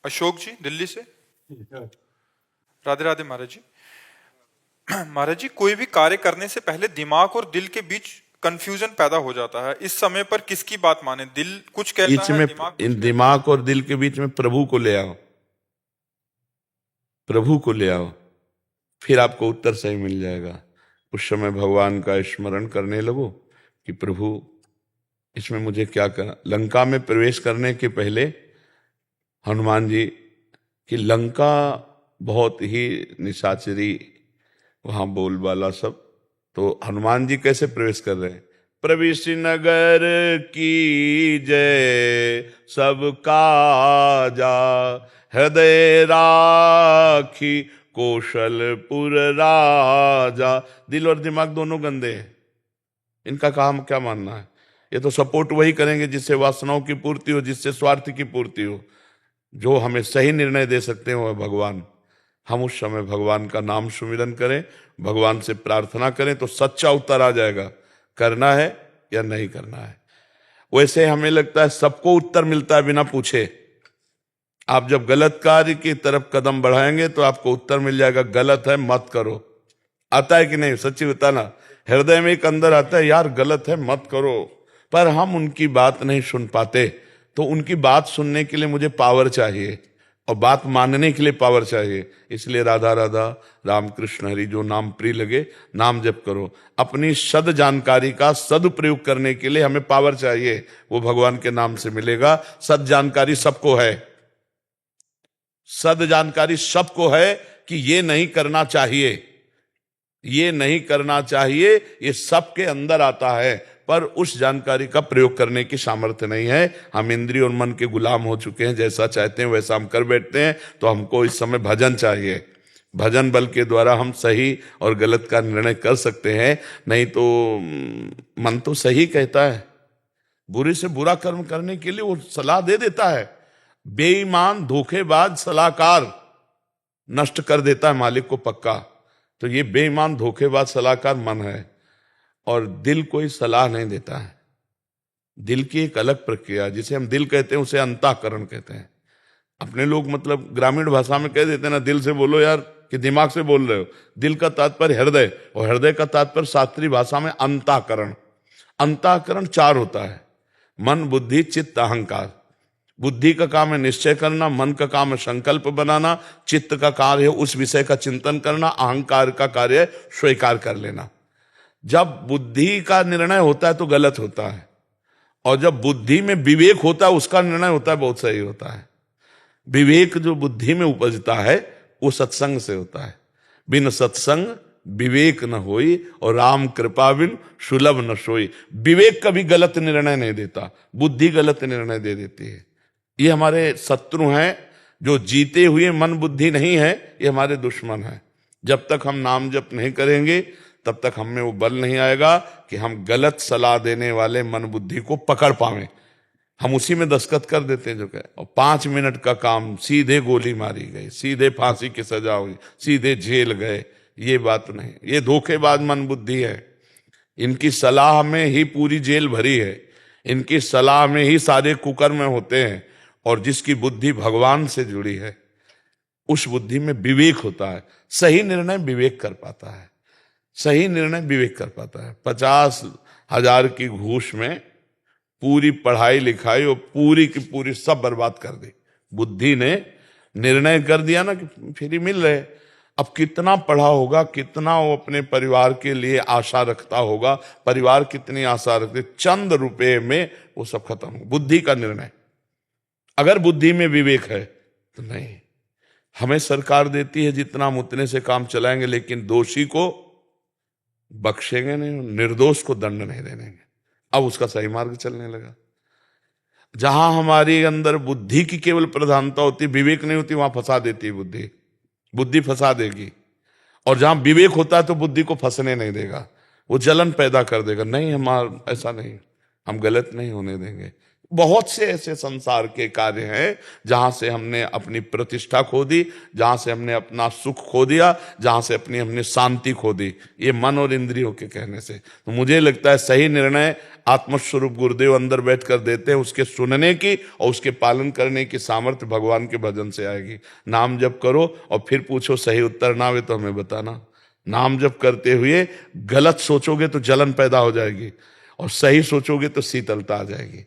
अशोक जी दिल्ली से। राधे राधे महाराज जी। महाराज जी, कोई भी कार्य करने से पहले दिमाग और दिल के बीच कंफ्यूजन पैदा हो जाता है। इस समय पर किसकी बात माने? दिल कुछ कहता बीच है, में दिमाग कुछ इन कहता दिमाग और दिल के बीच में प्रभु को ले आओ, प्रभु को ले आओ, फिर आपको उत्तर सही मिल जाएगा। उस समय भगवान का स्मरण करने लगो कि प्रभु इसमें मुझे क्या करना। लंका में प्रवेश करने के पहले हनुमान जी की लंका बहुत ही निशाचरी, वहां बोलबाला सब, तो हनुमान जी कैसे प्रवेश कर रहे हैं? प्रविश नगर की जय सब काजा, हृदय राखी कौशलपुर राजा। दिल और दिमाग दोनों गंदे हैं, इनका काम क्या मानना है? ये तो सपोर्ट वही करेंगे जिससे वासनाओं की पूर्ति हो, जिससे स्वार्थ की पूर्ति हो। जो हमें सही निर्णय दे सकते हैं वह भगवान। हम उस समय भगवान का नाम सुमिरन करें, भगवान से प्रार्थना करें तो सच्चा उत्तर आ जाएगा, करना है या नहीं करना है। वैसे हमें लगता है सबको उत्तर मिलता है बिना पूछे। आप जब गलत कार्य की तरफ कदम बढ़ाएंगे तो आपको उत्तर मिल जाएगा, गलत है मत करो। आता है कि नहीं? सच्ची बताना। हृदय में एक अंदर आता है, यार गलत है मत करो, पर हम उनकी बात नहीं सुन पाते। तो उनकी बात सुनने के लिए मुझे पावर चाहिए और बात मानने के लिए पावर चाहिए। इसलिए राधा राधा राम कृष्ण हरि, जो नाम प्रिय लगे नाम जप करो। अपनी सद जानकारी का सदुपयोग करने के लिए हमें पावर चाहिए, वो भगवान के नाम से मिलेगा। सद जानकारी सबको है, सद जानकारी सबको है कि ये नहीं करना चाहिए, ये नहीं करना चाहिए, ये सबके अंदर आता है, पर उस जानकारी का प्रयोग करने की सामर्थ्य नहीं है। हम इंद्रिय और मन के गुलाम हो चुके हैं, जैसा चाहते हैं वैसा हम कर बैठते हैं। तो हमको इस समय भजन चाहिए। भजन बल के द्वारा हम सही और गलत का निर्णय कर सकते हैं, नहीं तो मन तो सही कहता है। बुरे से बुरा कर्म करने के लिए वो सलाह दे देता है। बेईमान धोखेबाज सलाहकार नष्ट कर देता है मालिक को पक्का। तो ये बेईमान धोखेबाज सलाहकार मन है, और दिल कोई सलाह नहीं देता है। दिल की एक अलग प्रक्रिया, जिसे हम दिल कहते हैं उसे अंतःकरण कहते हैं। अपने लोग मतलब ग्रामीण भाषा में कह देते हैं ना, दिल से बोलो यार, कि दिमाग से बोल रहे हो। दिल का तात्पर्य हृदय, और हृदय का तात्पर्य शास्त्रीय भाषा में अंतःकरण। अंतःकरण चार होता है: मन, बुद्धि, चित्त, अहंकार। बुद्धि का काम है निश्चय करना, मन का काम है संकल्प बनाना, चित्त का कार्य है उस विषय का चिंतन करना, अहंकार का कार्य है स्वीकार कर लेना। जब बुद्धि का निर्णय होता है तो गलत होता है, और जब बुद्धि में विवेक होता है उसका निर्णय होता है बहुत सही होता है। विवेक जो बुद्धि में उपजता है वो सत्संग से होता है। बिन सत्संग विवेक न होई, और राम कृपा बिन सुलभ न सोई। विवेक कभी गलत निर्णय नहीं देता, बुद्धि गलत निर्णय दे देती है। ये हमारे शत्रु हैं। जो जीते हुए मन बुद्धि नहीं है, ये हमारे दुश्मन है। जब तक हम नाम जप नहीं करेंगे तब तक हम में वो बल नहीं आएगा कि हम गलत सलाह देने वाले मन बुद्धि को पकड़ पावें। हम उसी में दस्तखत कर देते हैं जो कहे, और 5 मिनट का काम, सीधे गोली मारी गई, सीधे फांसी की सजा हुई, सीधे जेल गए। ये बात नहीं, ये धोखेबाज मन बुद्धि है। इनकी सलाह में ही पूरी जेल भरी है, इनकी सलाह में ही सारे कुकर्म होते हैं। और जिसकी बुद्धि भगवान से जुड़ी है उस बुद्धि में विवेक होता है, सही निर्णय विवेक कर पाता है, सही निर्णय विवेक कर पाता है। 50,000 की घूस में पूरी पढ़ाई लिखाई और पूरी की पूरी सब बर्बाद कर दी। बुद्धि ने निर्णय कर दिया ना कि फ्री मिल रहे। अब कितना पढ़ा होगा, कितना वो अपने परिवार के लिए आशा रखता होगा, परिवार कितनी आशा रखते, चंद रुपए में वो सब खत्म हो। बुद्धि का निर्णय। अगर बुद्धि में विवेक है तो नहीं, हमें सरकार देती है जितना हम उतने से काम चलाएंगे, लेकिन दोषी को बख्शेंगे नहीं, निर्दोष को दंड नहीं देंगे। अब उसका सही मार्ग चलने लगा। जहां हमारे अंदर बुद्धि की केवल प्रधानता होती, विवेक नहीं होती, वहां फंसा देती है बुद्धि। बुद्धि फंसा देगी। और जहां विवेक होता है तो बुद्धि को फंसने नहीं देगा, वो जलन पैदा कर देगा। नहीं, हमारा ऐसा नहीं, हम गलत नहीं होने देंगे। बहुत से ऐसे संसार के कार्य हैं जहां से हमने अपनी प्रतिष्ठा खो दी, जहां से हमने अपना सुख खो दिया, जहां से अपनी हमने शांति खो दी, ये मन और इंद्रियों के कहने से। तो मुझे लगता है सही निर्णय आत्मस्वरूप गुरुदेव अंदर बैठ कर देते हैं, उसके सुनने की और उसके पालन करने की सामर्थ्य भगवान के भजन से आएगी। नाम जप करो और फिर पूछो सही उत्तर ना आवे तो हमें बताना। नाम जप करते हुए गलत सोचोगे तो जलन पैदा हो जाएगी, और सही सोचोगे तो शीतलता आ जाएगी,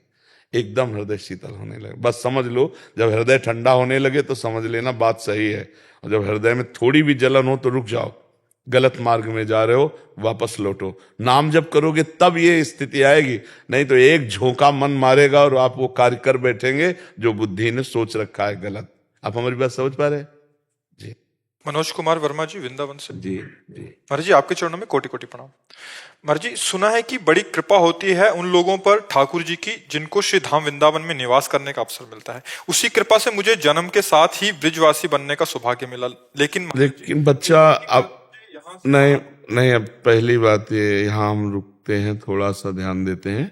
एकदम हृदय शीतल होने लगे। बस समझ लो, जब हृदय ठंडा होने लगे तो समझ लेना बात सही है, और जब हृदय में थोड़ी भी जलन हो तो रुक जाओ, गलत मार्ग में जा रहे हो, वापस लौटो। नाम जब करोगे तब ये स्थिति आएगी, नहीं तो एक झोंका मन मारेगा और आप वो कार्य कर बैठेंगे जो बुद्धि ने सोच रखा है गलत। आप हमारी बात समझ पा रहे हैं जी? मनोज कुमार वर्मा जी, वृंदावन से। जी जी महाराज जी, आपके चरणों में कोटि कोटि प्रणाम। महाराज जी, सुना है कि बड़ी कृपा होती है उन लोगों पर ठाकुर जी की जिनको श्री धाम वृंदावन में निवास करने का अवसर मिलता है। उसी कृपा से मुझे जन्म के साथ ही ब्रिजवासी बनने का सौभाग्य मिला, लेकिन बच्चा अब नहीं नहीं, अब पहली बात ये, यहाँ हम रुकते हैं, थोड़ा सा ध्यान देते हैं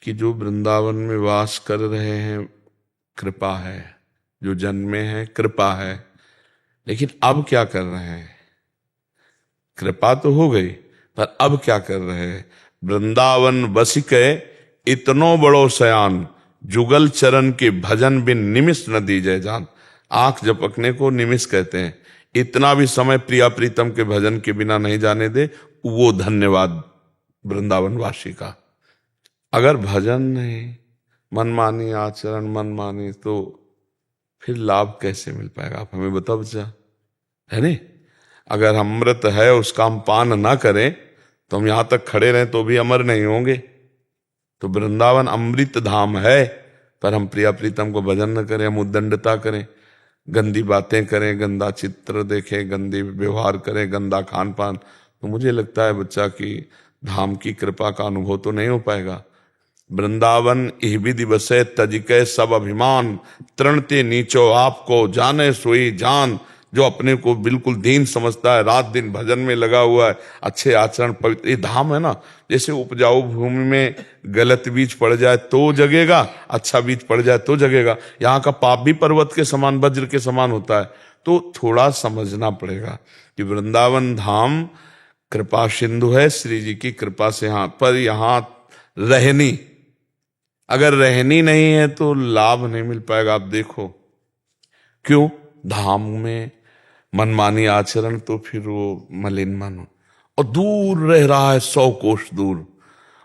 कि जो वृंदावन में वास कर रहे हैं कृपा है, जो जन्मे हैं कृपा है, लेकिन अब क्या कर रहे हैं? कृपा तो हो गई, पर अब क्या कर रहे हैं? वृंदावन बसिके इतनो बड़ो सयान, जुगल चरण के भजन बिन निमिष न दीजे जान। आंख झपकने को निमिष कहते हैं। इतना भी समय प्रिया प्रीतम के भजन के बिना नहीं जाने दे, वो धन्यवाद वृंदावन वासी का। अगर भजन नहीं, मनमानी आचरण, मनमानी, तो फिर लाभ कैसे मिल पाएगा? आप हमें बताओ बच्चा, है नहीं? अगर अमृत है उसका हम पान ना करें तो हम यहां तक खड़े रहें तो भी अमर नहीं होंगे। तो वृंदावन अमृत धाम है, पर हम प्रिया प्रीतम को भजन न करें, हम उद्दंडता करें, गंदी बातें करें, गंदा चित्र देखें, गंदी व्यवहार करें, गंदा खान पान, तो मुझे लगता है बच्चा कि धाम की कृपा का अनुभव तो नहीं हो पाएगा। वृंदावन इह विधि बसे तजिके सब अभिमान, तृणते नीचो आपको जाने सोई जान। जो अपने को बिल्कुल दीन समझता है, रात दिन भजन में लगा हुआ है, अच्छे आचरण, पवित्र, ये धाम है ना। जैसे उपजाऊ भूमि में गलत बीज पड़ जाए तो जगेगा, अच्छा बीज पड़ जाए तो जगेगा। यहाँ का पाप भी पर्वत के समान, वज्र के समान होता है। तो थोड़ा समझना पड़ेगा कि वृंदावन धाम कृपा सिंधु है, श्री जी की कृपा से। यहाँ पर यहाँ रहनी, अगर रहनी नहीं है तो लाभ नहीं मिल पाएगा। आप देखो क्यों? धाम में मनमानी आचरण, तो फिर वो मलिन मन, और दूर रह रहा है 100 कोस दूर,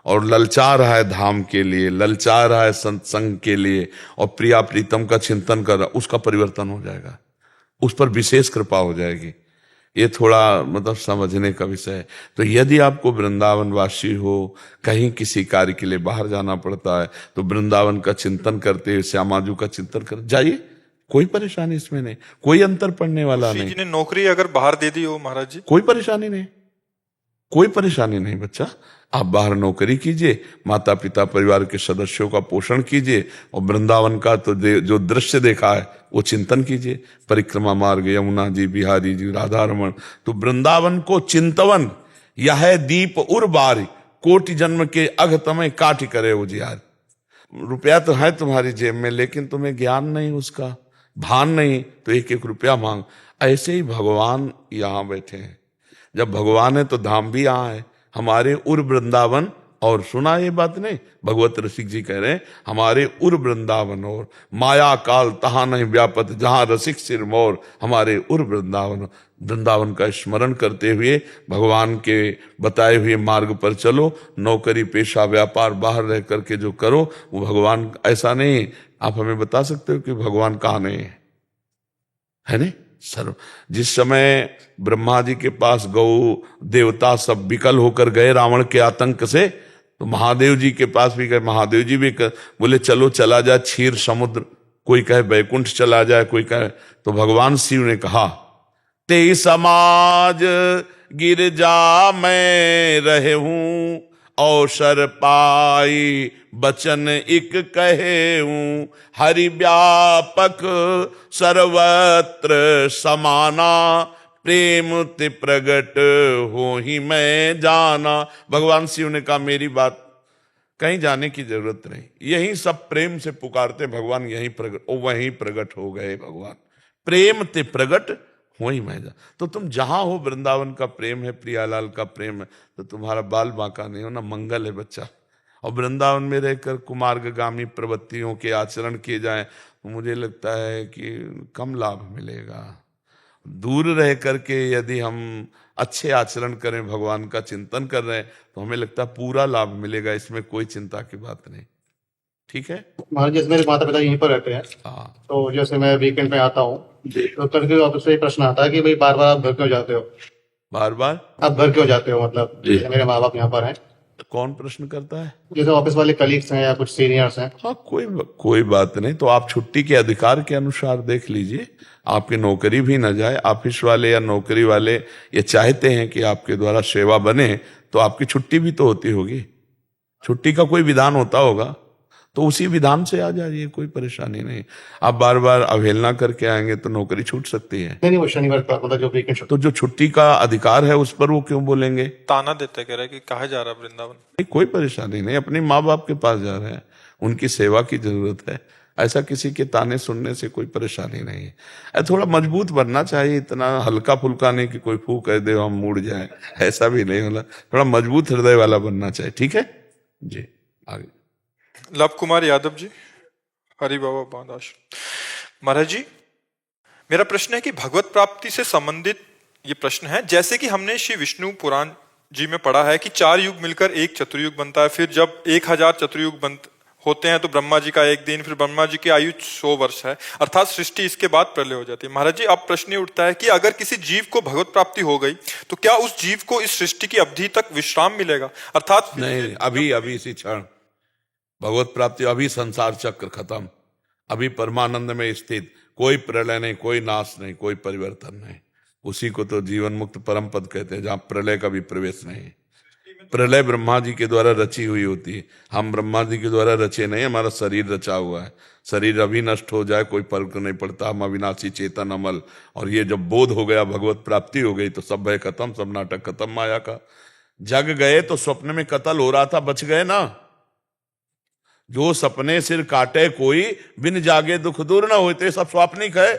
और ललचा रहा है धाम के लिए, ललचा रहा है सत्संग के लिए, और प्रिया प्रीतम का चिंतन कर रहा, उसका परिवर्तन हो जाएगा, उस पर विशेष कृपा हो जाएगी। ये थोड़ा मतलब समझने का विषय है। तो यदि आपको वृंदावन वासी हो, कहीं किसी कार्य के लिए बाहर जाना पड़ता है, तो वृंदावन का चिंतन करते हुए श्यामाजू का चिंतन कर जाइए, कोई परेशानी इसमें नहीं, कोई अंतर पड़ने वाला नहीं। जी ने नौकरी अगर बाहर दे दी हो महाराज जी, कोई परेशानी नहीं, कोई परेशानी नहीं बच्चा। आप बाहर नौकरी कीजिए, माता पिता परिवार के सदस्यों का पोषण कीजिए, और वृंदावन का तो जो दृश्य देखा है वो चिंतन कीजिए। परिक्रमा मार्ग, यमुना जी, बिहारी जी, राधा रमन, तो वृंदावन को चिंतवन, यह दीप उर बारी, कोटि जन्म के अघ तमें काट करे उजियार। रुपया तो है तुम्हारी जेब में, लेकिन तुम्हें ज्ञान नहीं, उसका भान नहीं, तो एक एक रुपया मांग। ऐसे ही भगवान यहाँ बैठे हैं। जब भगवान है तो धाम भी यहाँ है, हमारे उर वृंदावन। और सुना ये बात नहीं, भगवत रसिक जी कह रहे हैं, हमारे उर वृंदावन और माया काल तहां नहीं व्यापत, जहां रसिक सिर मोर, हमारे उर वृंदावन। वृंदावन का स्मरण करते हुए भगवान के बताए हुए मार्ग पर चलो। नौकरी पेशा व्यापार बाहर रह करके जो करो वो भगवान ऐसा नहीं। आप हमें बता सकते हो कि भगवान कहाँ नहीं है नहीं? सर्व जिस समय ब्रह्मा जी के पास गौ देवता सब विकल होकर गए रावण के आतंक से, तो महादेव जी के पास भी गए। महादेव जी भी बोले चलो चला जाए क्षीर समुद्र, कोई कहे बैकुंठ चला जाए, कोई कहे, तो भगवान शिव ने कहा ते समाज गिरजा मैं रहे हूं, अवसर पाई बचन एक कहे हूं, हरि व्यापक सर्वत्र समाना, प्रेम ते प्रगट हो ही मैं जाना। भगवान शिव ने कहा मेरी बात कहीं जाने की जरूरत नहीं, यही सब प्रेम से पुकारते भगवान, यहीं प्रगट, ओ वहीं प्रगट हो गए भगवान, प्रेम ते प्रगट वही मैं जा। तो तुम जहां हो, वृंदावन का प्रेम है, प्रियालाल का प्रेम है, तो तुम्हारा बाल बांका नहीं होना, मंगल है बच्चा। और वृंदावन में रहकर कुमार्गामी प्रवृत्तियों के आचरण किए जाएं तो मुझे लगता है कि कम लाभ मिलेगा। दूर रह करके यदि हम अच्छे आचरण करें, भगवान का चिंतन कर रहे हैं, तो हमें लगता है पूरा लाभ मिलेगा, इसमें कोई चिंता की बात नहीं। ठीक है। महाराज जैसे मेरे माता पिता यहीं पर रहते हैं, हाँ तो जैसे मैं वीकेंड पे आता हूँ तो कभी वापस से प्रश्न आता है कि भाई बार बार आप घर क्यों जाते हो, बार बार आप घर क्यों जाते हो, मतलब जैसे मेरे माँ बाप यहाँ पर हैं, कौन प्रश्न करता है? जैसे ऑफिस वाले कलीग्स हैं या कुछ सीनियर्स हैं। हाँ कोई बात नहीं, तो आप छुट्टी के अधिकार के अनुसार देख लीजिए, आपकी नौकरी भी न जाए। ऑफिस वाले या नौकरी वाले ये चाहते हैं कि आपके द्वारा सेवा बने, तो आपकी छुट्टी भी तो होती होगी, छुट्टी का कोई विधान होता होगा, तो उसी विधान से आ जाइए, कोई परेशानी नहीं। आप बार बार अवहेलना करके आएंगे तो नौकरी छूट सकती है। नहीं वो शनिवार का मतलब जो वीकेंड तो जो छुट्टी का अधिकार है उस पर वो क्यों बोलेंगे? ताना देते कह रहे कि कहा जा रहा वृंदावन। नहीं, कोई परेशानी नहीं, अपने माँ बाप के पास जा रहे हैं, उनकी सेवा की जरूरत है, ऐसा किसी के ताने सुनने से कोई परेशानी नहीं है। थोड़ा मजबूत बनना चाहिए, इतना हल्का फुल्का नहीं कि कोई फू कह दे हम मुड़ जाए, ऐसा भी नहीं होला, थोड़ा मजबूत हृदय वाला बनना चाहिए। ठीक है जी, आगे। लव कुमार यादव जी, हरि बाबा बांदाश। महाराज जी, मेरा प्रश्न है कि भगवत प्राप्ति से संबंधित ये प्रश्न है। जैसे कि हमने श्री विष्णु पुराण जी में पढ़ा है कि 4 युग मिलकर एक चतुर्युग बनता है, फिर जब 1000 चतुर्युग होते हैं तो ब्रह्मा जी का 1 दिन, फिर ब्रह्मा जी की आयु 100 वर्ष है, अर्थात सृष्टि, इसके बाद प्रलय हो जाती है। महाराज जी, अब प्रश्न उठता है कि अगर किसी जीव को भगवत प्राप्ति हो गई तो क्या उस जीव को इस सृष्टि की अवधि तक विश्राम मिलेगा? अर्थात नहीं, अभी इसी क्षण भगवत प्राप्ति, अभी संसार चक्र खत्म, अभी परमानंद में स्थित, कोई प्रलय नहीं, कोई नाश नहीं, कोई परिवर्तन नहीं, उसी को तो जीवन मुक्त परम पद कहते हैं, जहां प्रलय का भी प्रवेश नहीं। प्रलय ब्रह्मा जी के द्वारा रची हुई होती है, हम ब्रह्मा जी के द्वारा रचे नहीं, हमारा शरीर रचा हुआ है, शरीर अभी नष्ट हो जाए कोई फर्क नहीं पड़ता, हम अविनाशी चेतन अमल। और ये जब बोध हो गया, भगवत प्राप्ति हो गई, तो सब भय खत्म, सब नाटक खत्म माया का। जग गए तो स्वप्न में कत्ल हो रहा था, बच गए ना। जो सपने सिर काटे कोई, बिन जागे दुख दूर न होते, सब स्वाप्निक है।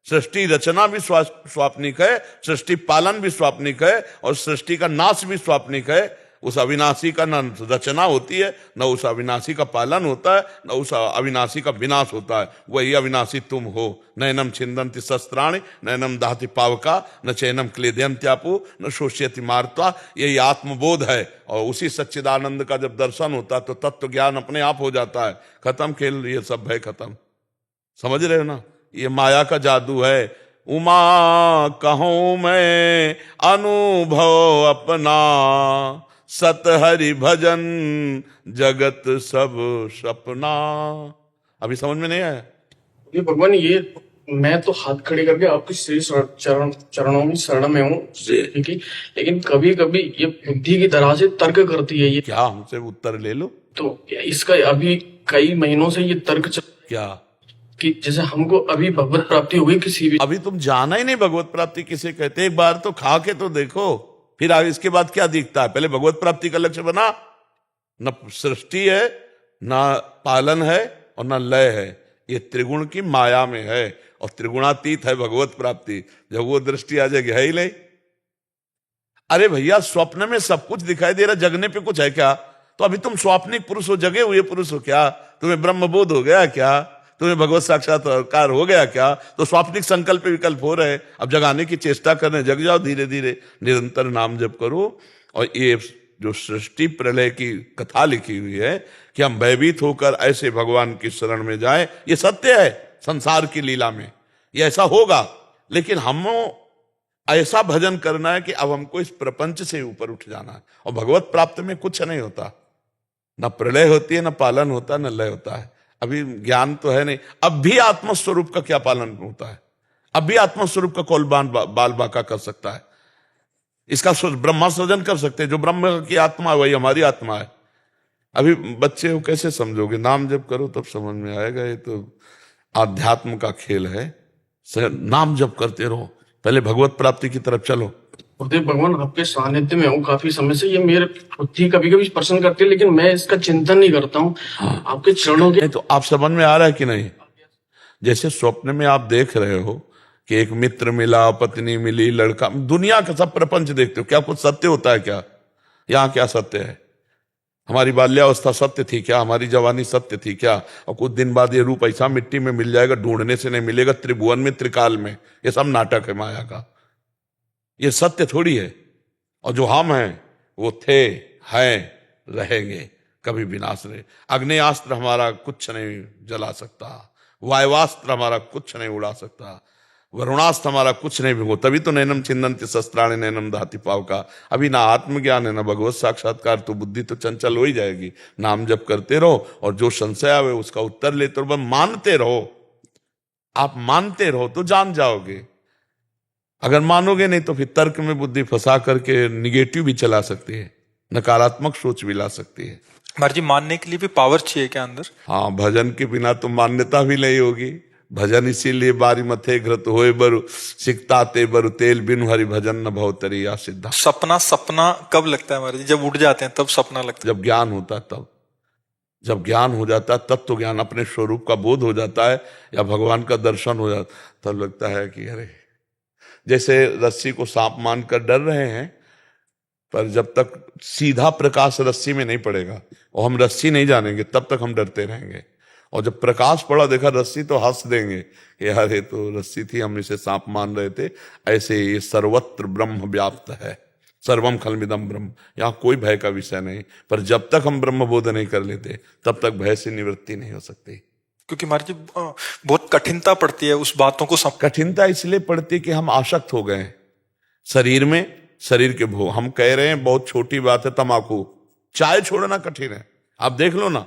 सृष्टि रचना भी स्वाप्निक है, सृष्टि पालन भी स्वाप्निक है, और सृष्टि का नाश भी स्वाप्निक है। उस अविनाशी का न रचना होती है, न उस अविनाशी का पालन होता है, न उस अविनाशी का विनाश होता है। वही अविनाशी तुम हो। नैनम छिंदन्ति शस्त्राणि, नैनम दाहति पावका, न चैनम क्लेदयन्त्यापु, न शोष्यति मार्ता। यही आत्मबोध है, और उसी सच्चिदानंद का जब दर्शन होता है तो तत्व ज्ञान अपने आप हो जाता है। खत्म खेल, ये सब भय खत्म। समझ रहे हो ना, ये माया का जादू है। उमा कहूं मैं अनुभव अपना, सत हरि भजन जगत सब सपना। अभी समझ में नहीं आया? ये भगवान, ये मैं तो हाथ खड़े करके आपके श्री चरणों में शरण में हूँ, ठीक है, लेकिन कभी कभी ये बुद्धि की तरह से तर्क करती है। ये क्या हमसे उत्तर ले लो? तो इसका अभी कई महीनों से ये तर्क क्या कि जैसे हमको अभी भगवत प्राप्ति हो गई किसी भी, अभी तुम जाना ही नहीं भगवत प्राप्ति किसे कहते। एक बार तो खा के तो देखो, फिर आगे इसके बाद क्या दिखता है। पहले भगवत प्राप्ति का लक्ष्य बना। न सृष्टि है, न पालन है, और न लय है। ये त्रिगुण की माया में है, और त्रिगुणातीत है भगवत प्राप्ति। जब वो दृष्टि आ जाएगी, है ही नहीं। अरे भैया, स्वप्न में सब कुछ दिखाई दे रहा, जगने पे कुछ है क्या? तो अभी तुम स्वाप्निक पुरुष हो, जगे हुए पुरुष हो क्या? तुम्हें ब्रह्मबोध हो गया क्या? तुम्हें भगवत साक्षात्कार हो गया क्या? तो स्वाप्निक संकल्प विकल्प हो रहे, अब जगाने की चेष्टा कर रहे, जग जाओ धीरे धीरे, निरंतर नाम जप करो। और ये जो सृष्टि प्रलय की कथा लिखी हुई है कि हम भयभीत होकर ऐसे भगवान की शरण में जाएं, ये सत्य है। संसार की लीला में ये ऐसा होगा, लेकिन हम ऐसा भजन करना है कि अब हमको इस प्रपंच से ऊपर उठ जाना है। और भगवत प्राप्त में कुछ नहीं होता, न प्रलय होती है, न पालन होता है, न लय होता है। अभी ज्ञान तो है नहीं। अब भी आत्मस्वरूप का क्या पालन होता है? अब भी आत्मस्वरूप का कौन बाल बाका कर सकता है? इसका ब्रह्मा सृजन कर सकते हैं। जो ब्रह्म की आत्मा है वही हमारी आत्मा है। अभी बच्चे हो, कैसे समझोगे? नाम जप करो तब समझ में आएगा। ये तो आध्यात्म का खेल है। नाम जप करते रहो, पहले भगवत प्राप्ति की तरफ चलो। गुरुदेव भगवान आपके सानिध्य में हूँ काफी समय से, ये मेरे बुद्धि कभी कभी प्रश्न करती है, लेकिन मैं इसका चिंतन नहीं करता हूँ। आपके चरणों के नहीं तो आप समझ में आ रहा है कि नहीं? जैसे स्वप्न में आप देख रहे हो कि एक मित्र मिला, पत्नी मिली, लड़का, दुनिया का सब प्रपंच देखते हो, क्या कुछ सत्य होता है क्या? यहाँ क्या सत्य है? हमारी बाल्यावस्था सत्य थी क्या? हमारी जवानी सत्य थी क्या? और कुछ दिन बाद ये रूप ऐसा मिट्टी में मिल जाएगा, ढूंढने से नहीं मिलेगा, त्रिभुवन में, त्रिकाल में। ये सब नाटक है माया का, ये सत्य थोड़ी है। और जो हम हैं वो थे, हैं, रहेंगे, कभी विनाश नहीं। अग्नेयास्त्र हमारा कुछ नहीं जला सकता, वायवास्त्र हमारा कुछ नहीं उड़ा सकता, वरुणास्त्र हमारा कुछ नहीं भिगो। तभी तो नैनम छिन्दन्ति शस्त्राणि नैनम दहति पावका। अभी ना आत्मज्ञान है ना भगवत साक्षात्कार, तो बुद्धि तो चंचल हो ही जाएगी। नाम जप करते रहो और जो संशय आवे उसका उत्तर लेते रहो, बस मानते रहो। आप मानते रहो तो जान जाओगे। अगर मानोगे नहीं तो फिर तर्क में बुद्धि फंसा करके निगेटिव भी चला सकती है, नकारात्मक सोच भी ला सकती है। महाराज जी, मानने के लिए भी पावर चाहिए क्या अंदर? हाँ, भजन के बिना तो मान्यता भी नहीं होगी। भजन इसीलिए बारी मथे घृत होए बरु, सिकता ते बरु तेल बिनु हरि भजन न भवतरी या सिद्धा। सपना कब लगता है महाराज जी? जब उठ जाते हैं तब सपना लगता है? जब ज्ञान होता है तब। जब ज्ञान हो जाता है तब तो ज्ञान, अपने स्वरूप का बोध हो जाता है या भगवान का दर्शन हो जाता, तब लगता है कि अरे, जैसे रस्सी को सांप मानकर डर रहे हैं, पर जब तक सीधा प्रकाश रस्सी में नहीं पड़ेगा और हम रस्सी नहीं जानेंगे तब तक हम डरते रहेंगे। और जब प्रकाश पड़ा, देखा रस्सी, तो हंस देंगे, यार ये तो रस्सी थी, हम इसे सांप मान रहे थे। ऐसे ये सर्वत्र ब्रह्म व्याप्त है, सर्वम खलमिदम ब्रह्म। यहाँ कोई भय का विषय नहीं, पर जब तक हम ब्रह्म बोध नहीं कर लेते तब तक भय से निवृत्ति नहीं हो सकती। क्योंकि महाराज जी बहुत कठिनता पड़ती है उस बातों को कठिनता इसलिए पड़ती है कि हम आसक्त हो गए शरीर में, शरीर के भोग। हम कह रहे हैं बहुत छोटी बात है तंबाकू, चाय छोड़ना कठिन है। आप देख लो ना,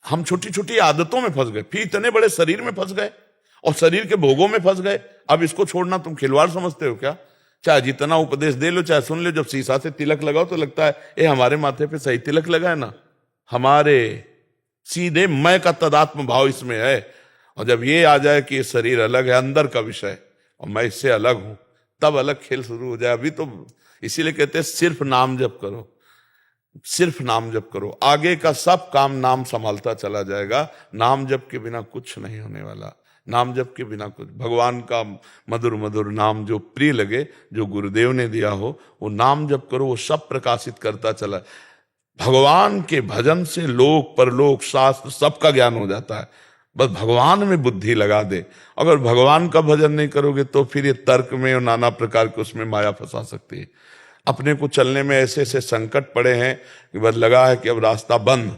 हम छोटी छोटी आदतों में फंस गए, फिर इतने बड़े शरीर में फंस गए और शरीर के भोगों में फंस गए। अब इसको छोड़ना तुम खिलवाड़ समझते हो क्या? चाहे जितना उपदेश दे लो, चाहे सुन लो, जब शीशा से तिलक लगाओ तो लगता है ये हमारे माथे पे सही तिलक लगा है ना, हमारे सीधे मैं का तदात्म भाव इसमें है। और जब ये आ जाए कि ये शरीर अलग है, अंदर का विषय, और मैं इससे अलग हूं, तब अलग खेल शुरू हो जाए। अभी तो इसीलिए कहते हैं सिर्फ नाम जप करो, सिर्फ नाम जप करो, आगे का सब काम नाम संभालता चला जाएगा। नाम जप के बिना कुछ नहीं होने वाला, नाम जप के बिना कुछ। भगवान का मधुर मधुर नाम जो प्रिय लगे, जो गुरुदेव ने दिया हो, वो नाम जप करो, वो सब प्रकाशित करता चला। भगवान के भजन से लोक परलोक शास्त्र सबका ज्ञान हो जाता है। बस भगवान में बुद्धि लगा दे। अगर भगवान का भजन नहीं करोगे तो फिर ये तर्क में और नाना प्रकार के उसमें माया फंसा सकती है। अपने को चलने में ऐसे ऐसे संकट पड़े हैं कि बस लगा है कि अब रास्ता बंद,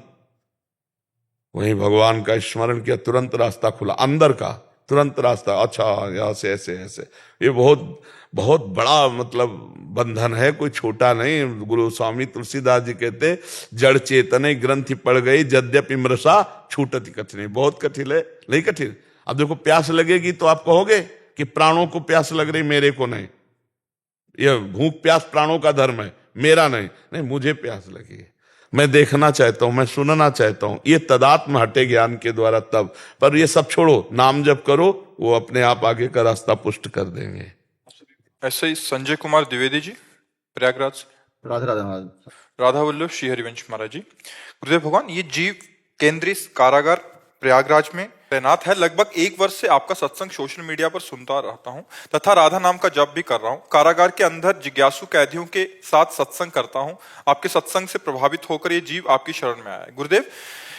वहीं भगवान का स्मरण किया, तुरंत रास्ता खुला, अंदर का तुरंत रास्ता। अच्छा, यहाँ से ऐसे ऐसे, ये बहुत बहुत बड़ा मतलब बंधन है, कोई छोटा नहीं। गुरु स्वामी तुलसीदास जी कहते, जड़ चेतने ग्रंथि पड़ गई, यद्यपि मृषा छूटति कठिन। बहुत कठिन है, नहीं कठिन। अब देखो, प्यास लगेगी तो आप कहोगे कि प्राणों को प्यास लग रही, मेरे को नहीं। यह भूख प्यास प्राणों का धर्म है, मेरा नहीं। नहीं, मुझे प्यास लगी है, मैं देखना चाहता हूं, मैं सुनना चाहता हूं। ये तदात्म हटे ज्ञान के द्वारा तब। पर ये सब छोड़ो, नाम जप करो, वो अपने आप आगे का रास्ता पुष्ट कर देंगे। ऐसे ही संजय कुमार द्विवेदी जी, प्रयागराज से। राधे राधे महाराज। राधा वल्लभ श्री हरिवंश महाराज जी, गुरुदेव भगवान, ये जीव केंद्रीय कारागार प्रयागराज में तैनात है। लगभग 1 वर्ष से आपका सत्संग सोशल मीडिया पर सुनता रहता हूं तथा राधा नाम का जप भी कर रहा हूं। कारागार के अंदर जिज्ञासु कैदियों के साथ सत्संग करता हूं। आपके सत्संग से प्रभावित होकर ये जीव आपकी शरण में आया है। गुरुदेव,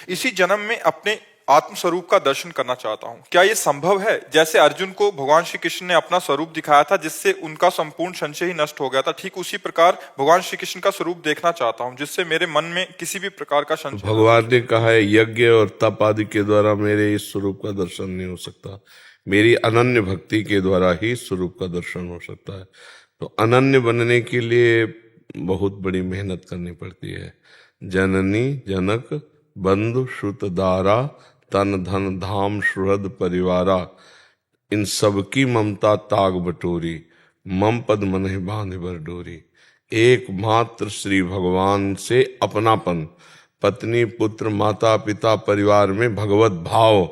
इसी जन्म में अपने आत्म स्वरूप का दर्शन करना चाहता हूं, क्या ये संभव है? जैसे अर्जुन को भगवान श्री कृष्ण ने अपना स्वरूप दिखाया था जिससे उनका संपूर्ण संशय ही नष्ट हो गया था, ठीक उसी प्रकार भगवान श्री कृष्ण का स्वरूप देखना चाहता हूं जिससे मेरे मन में किसी भी प्रकार का संशय। भगवान ने कहा है, यज्ञ और तप आदि के द्वारा मेरे इस स्वरूप का दर्शन नहीं हो सकता, मेरी अनन्य भक्ति के द्वारा ही स्वरूप का दर्शन हो सकता है। तो अनन्य बनने के लिए बहुत बड़ी मेहनत करनी पड़ती है। जननी जनक बंधु श्रुत दारा, तन धन धाम सुहृद परिवारा, इन सबकी ममता ताग बटोरी, मम पद मन बांध बर डोरी। एकमात्र श्री भगवान से अपनापन, पत्नी पुत्र माता पिता परिवार में भगवत भाव,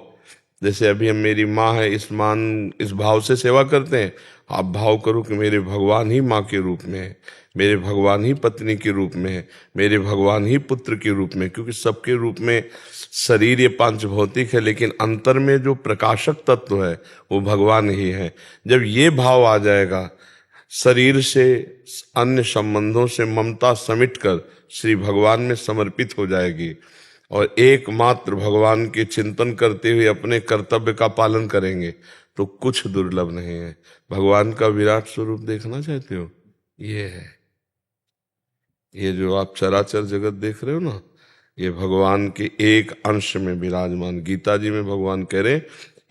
जैसे अभी हम मेरी माँ है इस भाव से सेवा करते हैं। आप भाव करो कि मेरे भगवान ही माँ के रूप में है, मेरे भगवान ही पत्नी के रूप में है, मेरे भगवान ही पुत्र के रूप में, क्योंकि सबके रूप में शरीर ये पांच भौतिक है, लेकिन अंतर में जो प्रकाशक तत्व है वो भगवान ही है। जब ये भाव आ जाएगा, शरीर से अन्य संबंधों से ममता समेटकर श्री भगवान में समर्पित हो जाएगी और एकमात्र भगवान के चिंतन करते हुए अपने कर्तव्य का पालन करेंगे तो कुछ दुर्लभ नहीं है। भगवान का विराट स्वरूप देखना चाहते हो? ये है, ये जो आप चराचर जगत देख रहे हो ना, ये भगवान के एक अंश में विराजमान। गीता जी में भगवान कह रहे,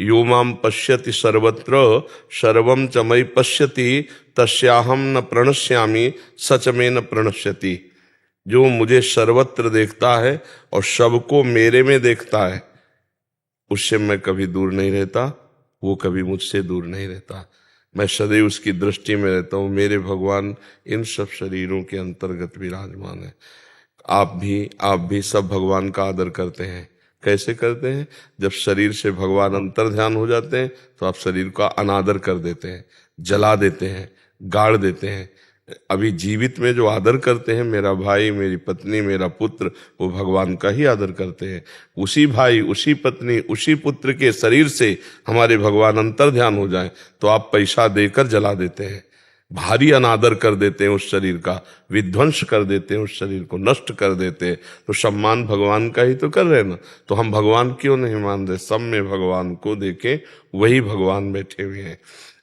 यो माम पश्यति सर्वत्र सर्वम च मयि पश्यति तस्याहम न प्रणश्यामि सच में न प्रणश्यति। जो मुझे सर्वत्र देखता है और सबको मेरे में देखता है, उससे मैं कभी दूर नहीं रहता, वो कभी मुझसे दूर नहीं रहता। मैं सदैव उसकी दृष्टि में रहता हूँ। मेरे भगवान इन सब शरीरों के अंतर्गत विराजमान है। आप भी सब भगवान का आदर करते हैं। कैसे करते हैं? जब शरीर से भगवान अंतर ध्यान हो जाते हैं तो आप शरीर का अनादर कर देते हैं, जला देते हैं, गाड़ देते हैं। अभी जीवित में जो आदर करते हैं, मेरा भाई, मेरी पत्नी, मेरा पुत्र, वो भगवान का ही आदर करते हैं। उसी भाई, उसी पत्नी, उसी पुत्र के शरीर से हमारे भगवान अंतर ध्यान हो जाए तो आप पैसा देकर जला देते हैं, भारी अनादर कर देते हैं उस शरीर का, विध्वंस कर देते हैं उस शरीर को, नष्ट कर देते हैं। तो सम्मान भगवान का ही तो कर रहे हैं ना। तो हम भगवान क्यों नहीं मान रहे? सब में भगवान को देखें, वही भगवान बैठे हुए हैं।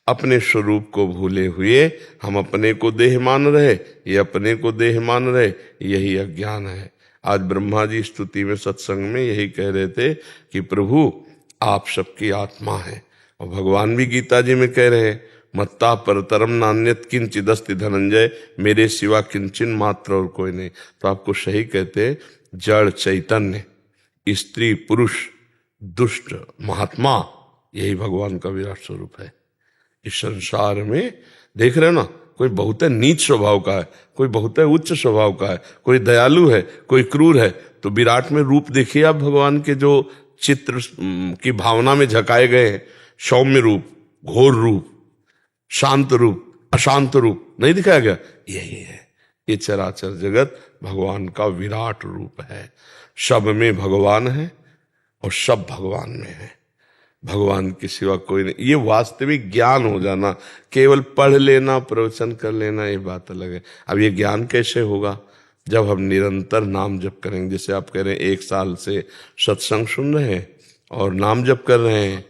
अपने स्वरूप को भूले हुए हम अपने को देह मान रहे, ये अपने को देह मान रहे, यही अज्ञान है। आज ब्रह्मा जी स्तुति में, सत्संग में यही कह रहे थे कि प्रभु आप सबकी आत्मा है। और भगवान भी गीता जी में कह रहे हैं, मत्ता परतरम नान्यत किंचिदस्ति धनंजय, मेरे सिवा किंचन मात्र और कोई नहीं। तो आपको सही कहते हैं, जड़ चैतन्य, स्त्री पुरुष, दुष्ट महात्मा, यही भगवान का विराट स्वरूप है। इस संसार में देख रहे हो ना, कोई बहुत नीच स्वभाव का है, कोई बहुत उच्च स्वभाव का है, कोई दयालु है, कोई क्रूर है। तो विराट में रूप देखिए आप, भगवान के जो चित्र की भावना में झकाए गए हैं, सौम्य रूप, घोर रूप, शांत रूप, अशांत रूप नहीं दिखाया गया? यही है। ये चराचर जगत भगवान का विराट रूप है। सब में भगवान है और सब भगवान में है। भगवान के सिवा कोई नहीं। ये वास्तविक ज्ञान हो जाना, केवल पढ़ लेना, प्रवचन कर लेना, ये बात अलग है। अब ये ज्ञान कैसे होगा? जब हम निरंतर नाम जप करेंगे। जैसे आप कह रहे हैं 1 साल से सत्संग सुन रहे हैं और नाम जप कर रहे हैं।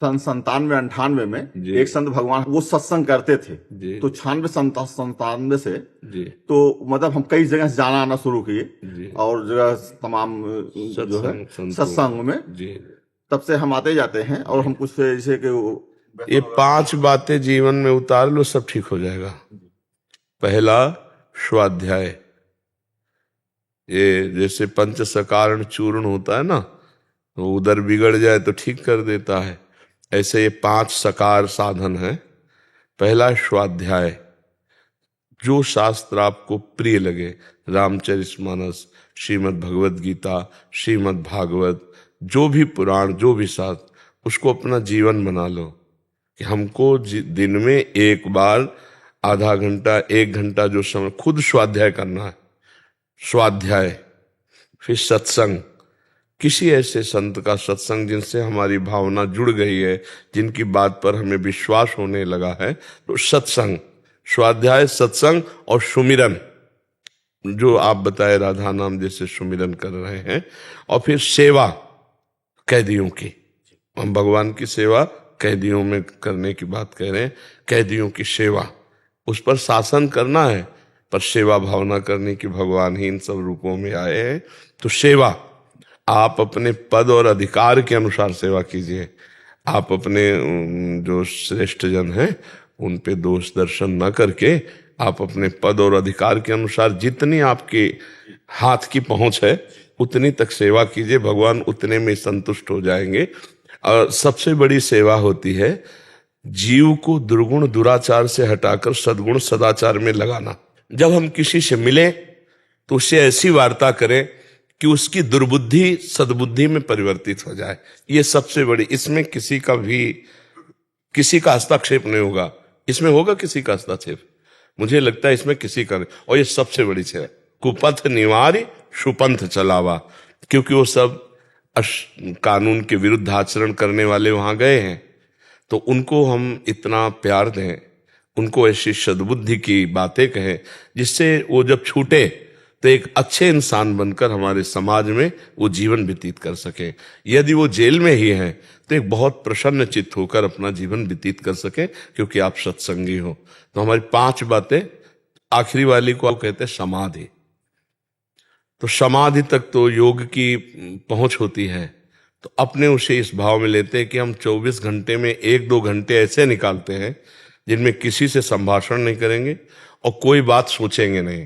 97-98 में जी। एक संत भगवान वो सत्संग करते थे जी। तो 96-97 से जी तो मतलब हम कई जगह से जाना आना शुरू किए जी। और जगह तमाम जो है सत्संग में, जी। तब से हम आते जाते हैं। और हम कुछ जैसे कि ये 5 बातें जीवन में उतार लो, सब ठीक हो जाएगा। पहला, स्वाध्याय। ये जैसे पंच सकारण चूर्ण होता है ना, तो उधर बिगड़ जाए तो ठीक कर देता है, ऐसे ये 5 सकार साधन है। पहला स्वाध्याय, जो शास्त्र आपको प्रिय लगे, रामचरितमानस, श्रीमद् भगवद गीता, श्रीमद् भागवत, जो भी पुराण, जो भी शास्त्र, उसको अपना जीवन बना लो कि हमको दिन में एक बार आधा घंटा, 1 घंटा जो समय खुद स्वाध्याय करना है। स्वाध्याय, फिर सत्संग, किसी ऐसे संत का सत्संग जिनसे हमारी भावना जुड़ गई है, जिनकी बात पर हमें विश्वास होने लगा है, तो सत्संग, स्वाध्याय, सत्संग और सुमिरन, जो आप बताए राधा नाम जैसे सुमिरन कर रहे हैं। और फिर सेवा कैदियों की, हम भगवान की सेवा कैदियों में करने की बात कह रहे हैं। कैदियों की सेवा, उस पर शासन करना है पर सेवा भावना करने की, भगवान ही इन सब रूपों में आए हैं। तो सेवा, आप अपने पद और अधिकार के अनुसार सेवा कीजिए। आप अपने जो श्रेष्ठ जन हैं उन पे दोष दर्शन न करके, आप अपने पद और अधिकार के अनुसार जितनी आपके हाथ की पहुंच है उतनी तक सेवा कीजिए, भगवान उतने में संतुष्ट हो जाएंगे। और सबसे बड़ी सेवा होती है जीव को दुर्गुण दुराचार से हटाकर सद्गुण सदाचार में लगाना। जब हम किसी से मिले तो उससे ऐसी वार्ता करें कि उसकी दुर्बुद्धि सद्बुद्धि में परिवर्तित हो जाए। ये सबसे बड़ी, इसमें किसी का हस्तक्षेप नहीं होगा। इसमें होगा किसी का हस्तक्षेप? मुझे लगता है इसमें किसी का नहीं। और ये सबसे बड़ी चीज है, कुपथ निवारी सुपंथ चलावा, क्योंकि वो सब कानून के विरुद्ध आचरण करने वाले वहां गए हैं, तो उनको हम इतना प्यार दें, उनको ऐसी सद्बुद्धि की बातें कहें जिससे वो जब छूटे तो एक अच्छे इंसान बनकर हमारे समाज में वो जीवन व्यतीत कर सके। यदि वो जेल में ही है तो एक बहुत प्रसन्न चित्त होकर अपना जीवन व्यतीत कर सके, क्योंकि आप सत्संगी हो। तो हमारी 5 बातें, आखिरी वाली को आप कहते हैं समाधि। तो समाधि तक तो योग की पहुंच होती है, तो अपने उसे इस भाव में लेते हैं कि हम 24 घंटे में 1-2 घंटे ऐसे निकालते हैं जिनमें किसी से संभाषण नहीं करेंगे और कोई बात सोचेंगे नहीं।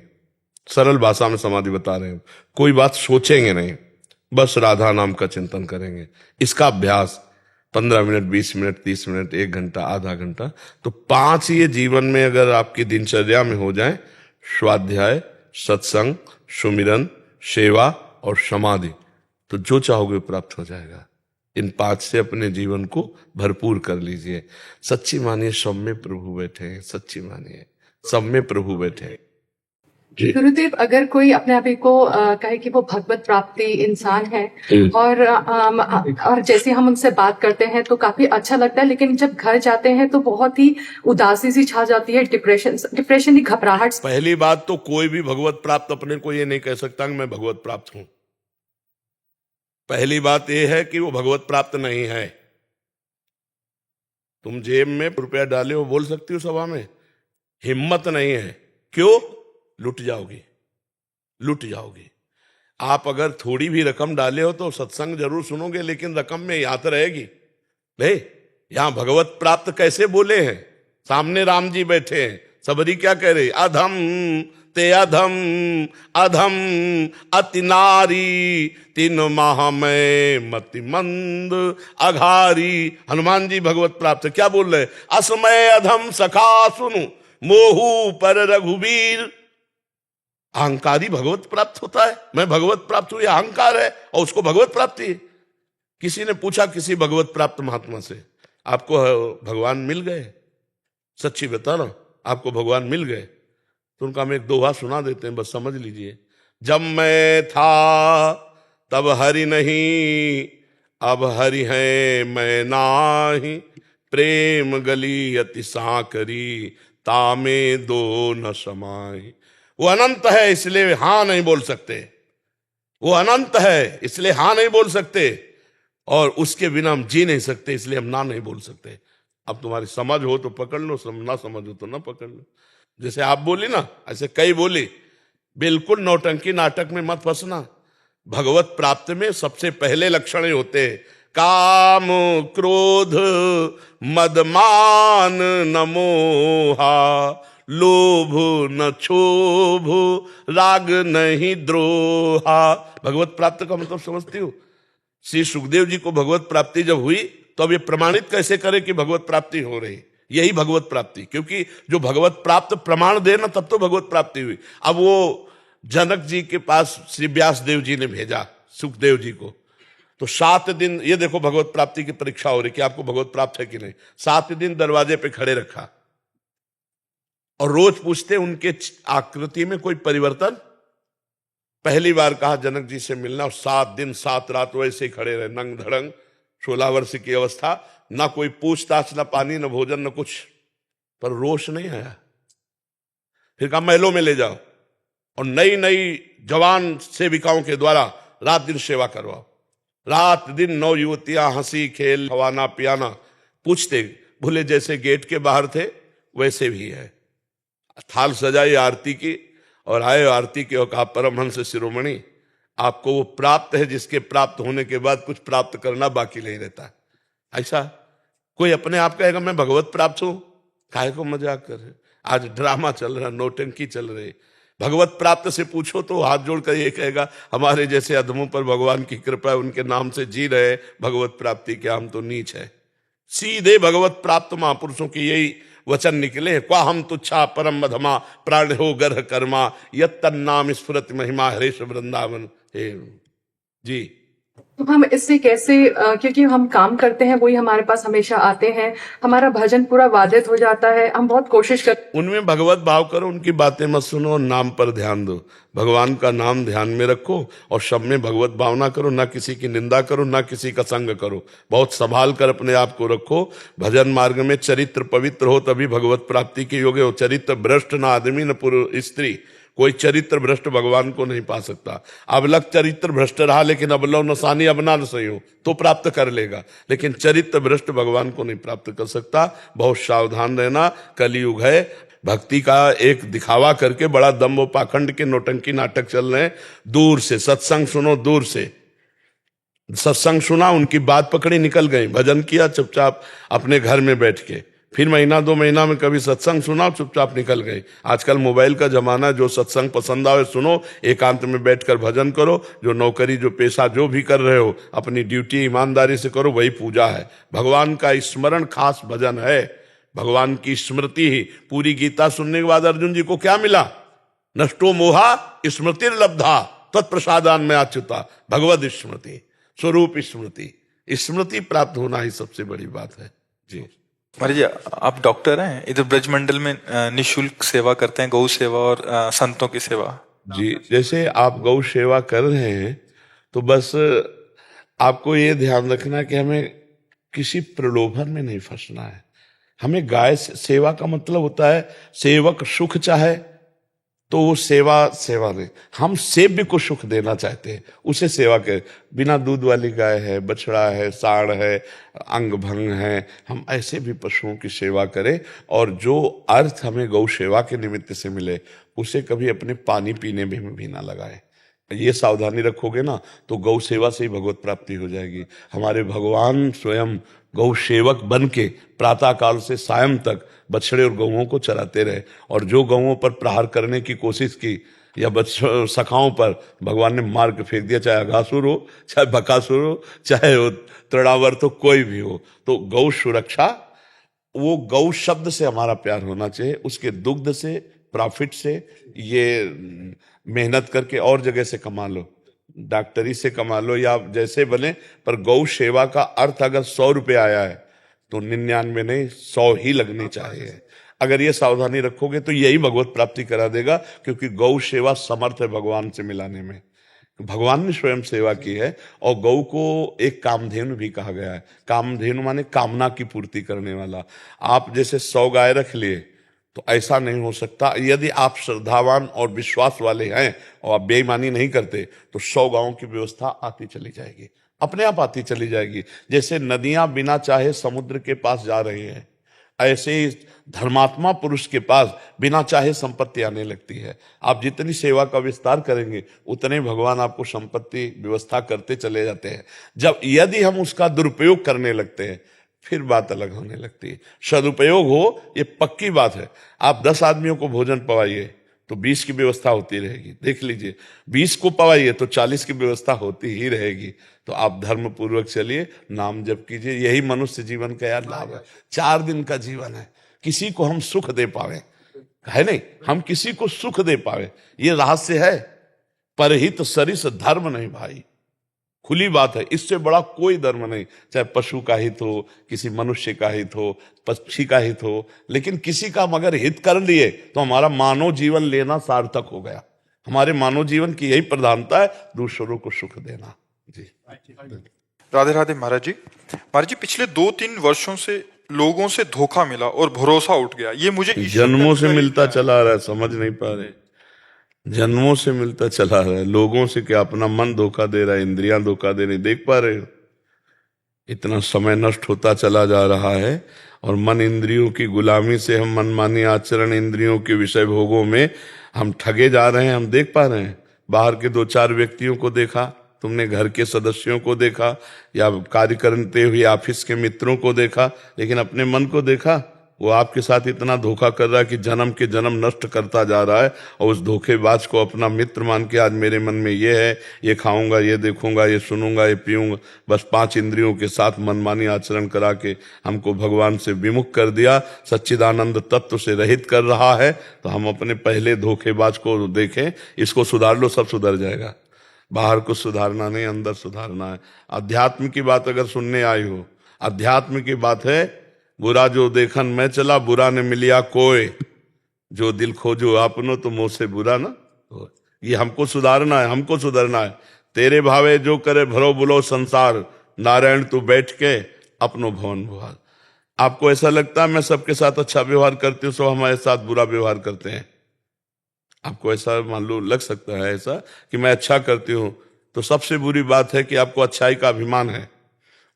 सरल भाषा में समाधि बता रहे हैं, कोई बात सोचेंगे नहीं, बस राधा नाम का चिंतन करेंगे। इसका अभ्यास 15 मिनट, 20 मिनट, 30 मिनट, 1 घंटा, आधा घंटा, तो 5 ये जीवन में अगर आपकी दिनचर्या में हो जाए, स्वाध्याय, सत्संग, सुमिरन, सेवा और समाधि, तो जो चाहोगे प्राप्त हो जाएगा। इन 5 से अपने जीवन को भरपूर कर लीजिए। सच्ची मानिए सब में प्रभु बैठे हैं, सच्ची मानिए सब में प्रभु बैठे हैं। गुरुदेव, अगर कोई अपने आप को कहे कि वो भगवत प्राप्ति इंसान है और जैसे हम उनसे बात करते हैं तो काफी अच्छा लगता है, लेकिन जब घर जाते हैं तो बहुत ही उदासी सी छा जाती है, डिप्रेशन की घबराहट। पहली बात तो कोई भी भगवत प्राप्त अपने को ये नहीं कह सकता कि मैं भगवत प्राप्त हूं। पहली बात यह है कि वो भगवत प्राप्त नहीं है। तुम जेब में रुपया डाले हो, बोल सकती हो सभा में, हिम्मत नहीं है। क्यों? लुट जाओगी, लुट जाओगी। आप अगर थोड़ी भी रकम डाले हो तो सत्संग जरूर सुनोगे, लेकिन रकम में याद रहेगी। नहीं, यहां भगवत प्राप्त कैसे बोले हैं? सामने राम जी बैठे हैं, सबरी क्या कह रहे? अधम ते अधम, अधम अति नारी, 3 माह में मति मंद अघारी। हनुमान जी भगवत प्राप्त क्या बोल रहे? असमय अधम सखा सुनु, मोहू पर रघुवीर। अहंकारी भगवत प्राप्त होता है, मैं भगवत प्राप्त हूं, यह अहंकार है और उसको भगवत प्राप्ति है। किसी ने पूछा किसी भगवत प्राप्त महात्मा से, आपको भगवान मिल गए? सच्ची बता रहा हूं, आपको भगवान मिल गए? तो उनका हम एक दोहा सुना देते हैं, बस समझ लीजिए। जब मैं था तब हरि नहीं, अब हरि है मैं नाही, प्रेम गली अति साकरी, तामे दो न समाई। वो अनंत है इसलिए हां नहीं बोल सकते, वो अनंत है इसलिए हां नहीं बोल सकते, और उसके बिना हम जी नहीं सकते इसलिए हम ना नहीं बोल सकते। अब तुम्हारी समझ हो तो पकड़ लो, ना समझ हो तो ना पकड़ लो। जैसे आप बोली ना, ऐसे कई बोली। बिल्कुल नौटंकी नाटक में मत फंसना। भगवत प्राप्त में सबसे पहले लक्षण होते हैं काम, क्रोध, मदमान, न मोहा, लोभ न क्षोभ, राग नहीं द्रोहा। भगवत प्राप्त का मतलब समझती हो? श्री सुखदेव जी को भगवत प्राप्ति जब हुई तो अब ये प्रमाणित कैसे करे कि भगवत प्राप्ति हो रही? यही भगवत प्राप्ति, क्योंकि जो भगवत प्राप्त प्रमाण दे ना, तब तो भगवत प्राप्ति हुई। अब वो जनक जी के पास श्री व्यास देव जी ने भेजा सुखदेव जी को, तो 7 दिन, ये देखो भगवत प्राप्ति की परीक्षा हो रही कि आपको भगवत प्राप्त है कि नहीं। 7 दिन दरवाजे पे खड़े रखा और रोज पूछते उनके आकृति में कोई परिवर्तन। पहली बार कहा जनक जी से मिलना, और 7 दिन 7 रात वैसे ही खड़े रहे, नंग धड़ंग, 16 वर्ष की अवस्था, ना कोई पूछताछ, ना पानी, ना भोजन, ना कुछ, पर रोष नहीं आया। फिर कहा महलों में ले जाओ और नई नई जवान सेविकाओं के द्वारा रात दिन सेवा करवाओ। रात दिन 9 युवतियां, हंसी खेल, खवाना पियाना। पूछते भूले जैसे गेट के बाहर थे वैसे भी है। थाल सजाई आरती की और आए आरती के और कहा परमहंस शिरोमणि, आपको वो प्राप्त है जिसके प्राप्त होने के बाद कुछ प्राप्त करना बाकी नहीं रहता। ऐसा कोई अपने आप कहेगा मैं भगवत प्राप्त हूं? काहे को मजाक कर रहे? आज ड्रामा चल रहा, नौटंकी चल रही। भगवत प्राप्त से पूछो तो हाथ जोड़कर ये कहेगा हमारे जैसे अधमों पर भगवान की कृपा है, उनके नाम से जी रहे भगवत प्राप्ति के, हम तो नीच है। सीधे भगवत प्राप्त महापुरुषों की यही वचन निकले, क्वा हम तुच्छा परम मधमा, प्राण हो गर्ह कर्मा, यत्तन्नाम स्फुरत महिमा हरेश वृंदावन। हे जी। तो हम इससे कैसे क्योंकि हम काम करते हैं, वही हमारे पास हमेशा आते हैं, हमारा भजन पूरा वादित हो जाता है, हम बहुत कोशिश करते उनमें भगवत भाव करो, उनकी बातें मत सुनो और नाम पर ध्यान दो। भगवान का नाम ध्यान में रखो और सब में भगवत भावना करो, ना किसी की निंदा करो, ना किसी का संग करो। बहुत संभाल कर अपने आप को रखो। भजन मार्ग में चरित्र पवित्र हो तभी भगवत प्राप्ति के योग्य हो। चरित्र भ्रष्ट ना आदमी न पुरुष स्त्री, कोई चरित्र भ्रष्ट भगवान को नहीं पा सकता। अबलक चरित्र भ्रष्ट रहा लेकिन अबलो नसानी अबना न सही हो तो प्राप्त कर लेगा, लेकिन चरित्र भ्रष्ट भगवान को नहीं प्राप्त कर सकता। बहुत सावधान रहना, कलयुग है। भक्ति का एक दिखावा करके बड़ा दम्भ व पाखंड के नौटंकी नाटक चल रहे हैं। दूर से सत्संग सुनो, दूर से सत्संग सुना, उनकी बात पकड़ी, निकल गए। भजन किया चुपचाप अपने घर में बैठ के, फिर महीना 2 महीना में कभी सत्संग सुना, चुपचाप निकल गए। आजकल मोबाइल का जमाना, जो सत्संग पसंद आवे सुनो, एकांत में बैठकर भजन करो। जो नौकरी, जो पेशा, जो भी कर रहे हो, अपनी ड्यूटी ईमानदारी से करो, वही पूजा है। भगवान का स्मरण खास भजन है, भगवान की स्मृति ही। पूरी गीता सुनने के बाद अर्जुन जी को क्या मिला? नष्टो मोहा स्मृतिर्लब्धा तत्प्रसादान में अच्युता। भगवद स्मृति, स्वरूप स्मृति, स्मृति प्राप्त होना ही सबसे बड़ी बात है। जी महाराज जी, आप डॉक्टर हैं, इधर ब्रजमंडल में निशुल्क सेवा करते हैं, गौ सेवा और संतों की सेवा। जी, जैसे आप गौ सेवा कर रहे हैं तो बस आपको ये ध्यान रखना कि हमें किसी प्रलोभन में नहीं फंसना है। हमें गाय सेवा का मतलब होता है सेवक सुख चाहे तो वो सेवा नहीं, हम सेव्य को सुख देना चाहते हैं, उसे सेवा करें। बिना दूध वाली गाय है, बछड़ा है, सांड है, अंग भंग है, हम ऐसे भी पशुओं की सेवा करें। और जो अर्थ हमें गौ सेवा के निमित्त से मिले उसे कभी अपने पानी पीने में भी ना लगाए। ये सावधानी रखोगे ना तो गौ सेवा से ही भगवत प्राप्ति हो जाएगी। हमारे भगवान स्वयं गौ सेवक बन के प्रातः काल से सायं तक बछड़े और गौओं को चराते रहे। और जो गौओं पर प्रहार करने की कोशिश की या सखाओं पर, भगवान ने मार के फेंक दिया, चाहे अघासुर हो, चाहे बकासुर हो, चाहे वो तृणावर्त हो, कोई भी हो। तो गौ सुरक्षा, वो गौ शब्द से हमारा प्यार होना चाहिए, उसके दुग्ध से, प्रॉफिट से। ये मेहनत करके और जगह से कमा लो, डॉक्टरी से कमा लो या जैसे बने, पर गौ सेवा का अर्थ अगर 100 रुपये आया है तो 99 नहीं 100 ही लगनी चाहिए। अगर ये सावधानी रखोगे तो यही भगवत प्राप्ति करा देगा, क्योंकि गौ सेवा समर्थ है भगवान से मिलाने में। भगवान ने स्वयं सेवा की है। और गौ को एक कामधेनु भी कहा गया है। कामधेनु माने कामना की पूर्ति करने वाला। आप जैसे 100 गाय रख लिए तो ऐसा नहीं हो सकता। यदि आप श्रद्धावान और विश्वास वाले हैं और आप बेईमानी नहीं करते तो 100 गांवों की व्यवस्था आती चली जाएगी, अपने आप आती चली जाएगी। जैसे नदियां बिना चाहे समुद्र के पास जा रही हैं, ऐसे ही धर्मात्मा पुरुष के पास बिना चाहे संपत्ति आने लगती है। आप जितनी सेवा का विस्तार करेंगे उतने भगवान आपको संपत्ति व्यवस्था करते चले जाते हैं। जब यदि हम उसका दुरुपयोग करने लगते हैं फिर बात अलग होने लगती है। सदुपयोग हो, ये पक्की बात है। आप 10 आदमियों को भोजन पवाइए तो 20 की व्यवस्था होती रहेगी। देख लीजिए, 20 को पवाइए तो 40 की व्यवस्था होती ही रहेगी। तो आप धर्म पूर्वक चलिए, नाम जप कीजिए, यही मनुष्य जीवन का यार लाभ है। 4 दिन का जीवन है, किसी को हम सुख दे पावे, है नहीं, हम किसी को सुख दे पावे, ये रहस्य है। परहित सरिस धर्म नहीं भाई, खुली बात है, इससे बड़ा कोई धर्म नहीं। चाहे पशु का हित हो, किसी मनुष्य का हित हो, पक्षी का हित हो, लेकिन किसी का मगर हित कर लिए तो हमारा मानव जीवन लेना सार्थक हो गया। हमारे मानव जीवन की यही प्रधानता है, दूसरों को सुख देना। जी राधे राधे महाराज जी। महाराज जी, पिछले 2-3 वर्षों से लोगों से धोखा मिला और भरोसा उठ गया। ये मुझे जन्मों से मिलता चला रहा है, समझ नहीं पा रहे। जन्मों से मिलता चला रहा है लोगों से। क्या अपना मन धोखा दे रहा है, इंद्रियां धोखा दे रही, देख पा रहे हो? इतना समय नष्ट होता चला जा रहा है और मन इंद्रियों की गुलामी से, हम मनमानी आचरण, इंद्रियों के विषय भोगों में हम ठगे जा रहे हैं। हम देख पा रहे हैं। बाहर के 2-4 व्यक्तियों को देखा तुमने, घर के सदस्यों को देखा या कार्य करते हुए ऑफिस के मित्रों को देखा, लेकिन अपने मन को देखा? वो आपके साथ इतना धोखा कर रहा है कि जन्म के जन्म नष्ट करता जा रहा है। और उस धोखेबाज को अपना मित्र मान के, आज मेरे मन में ये है, ये खाऊंगा, ये देखूंगा, ये सुनूंगा, ये पीऊंगा, बस 5 इंद्रियों के साथ मनमानी आचरण करा के हमको भगवान से विमुख कर दिया, सच्चिदानंद तत्व से रहित कर रहा है। तो हम अपने पहले धोखेबाज को देखें, इसको सुधार लो, सब सुधर जाएगा। बाहर को सुधारना नहीं, अंदर सुधारना है। अध्यात्म की बात अगर सुनने आई हो, अध्यात्म की बात है, बुरा जो देखन मैं चला, बुरा ने मिलिया कोय, जो दिल खोजो आपनो तो मुंह से बुरा ना हो। ये हमको सुधारना है, हमको सुधरना है। तेरे भावे जो करे भरो बुलो संसार, नारायण तू बैठ के अपनो भवन भुआल। आपको ऐसा लगता है मैं सबके साथ अच्छा व्यवहार करती हूँ, सब हमारे साथ बुरा व्यवहार करते हैं? आपको ऐसा मान लो लग सकता है ऐसा कि मैं अच्छा करती हूँ, तो सबसे बुरी बात है कि आपको अच्छाई का अभिमान है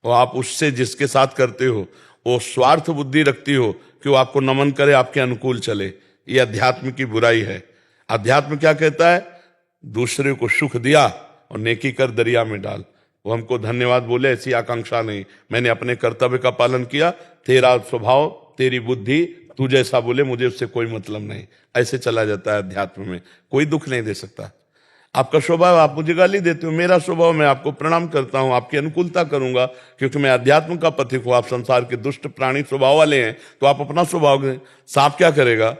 और आप उससे जिसके साथ करते हो वो स्वार्थ बुद्धि रखती हो कि वो आपको नमन करे, आपके अनुकूल चले। ये अध्यात्म की बुराई है। अध्यात्म क्या कहता है? दूसरे को सुख दिया और नेकी कर दरिया में डाल। वो हमको धन्यवाद बोले ऐसी आकांक्षा नहीं, मैंने अपने कर्तव्य का पालन किया, तेरा स्वभाव तेरी बुद्धि तू जैसा बोले मुझे उससे कोई मतलब नहीं, ऐसे चला जाता है अध्यात्म में। कोई दुख नहीं दे सकता। आपका स्वभाव, आप मुझे गाली देते हो, मेरा स्वभाव मैं आपको प्रणाम करता हूं, आपकी अनुकूलता करूंगा क्योंकि मैं अध्यात्म का पथिक हूं। आप संसार के दुष्ट प्राणी स्वभाव वाले हैं तो आप अपना स्वभाव दें। सांप क्या करेगा?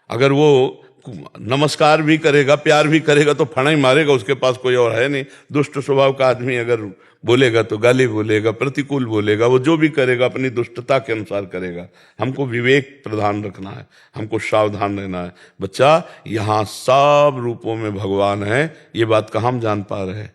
अगर वो नमस्कार भी करेगा, प्यार भी करेगा तो फणा ही मारेगा, उसके पास कोई और है नहीं। दुष्ट स्वभाव का आदमी अगर बोलेगा तो गाली बोलेगा, प्रतिकूल बोलेगा, वो जो भी करेगा अपनी दुष्टता के अनुसार करेगा। हमको विवेक प्रदान रखना है, हमको सावधान रहना है। बच्चा, यहाँ सब रूपों में भगवान है, ये बात कहाँ हम जान पा रहे हैं?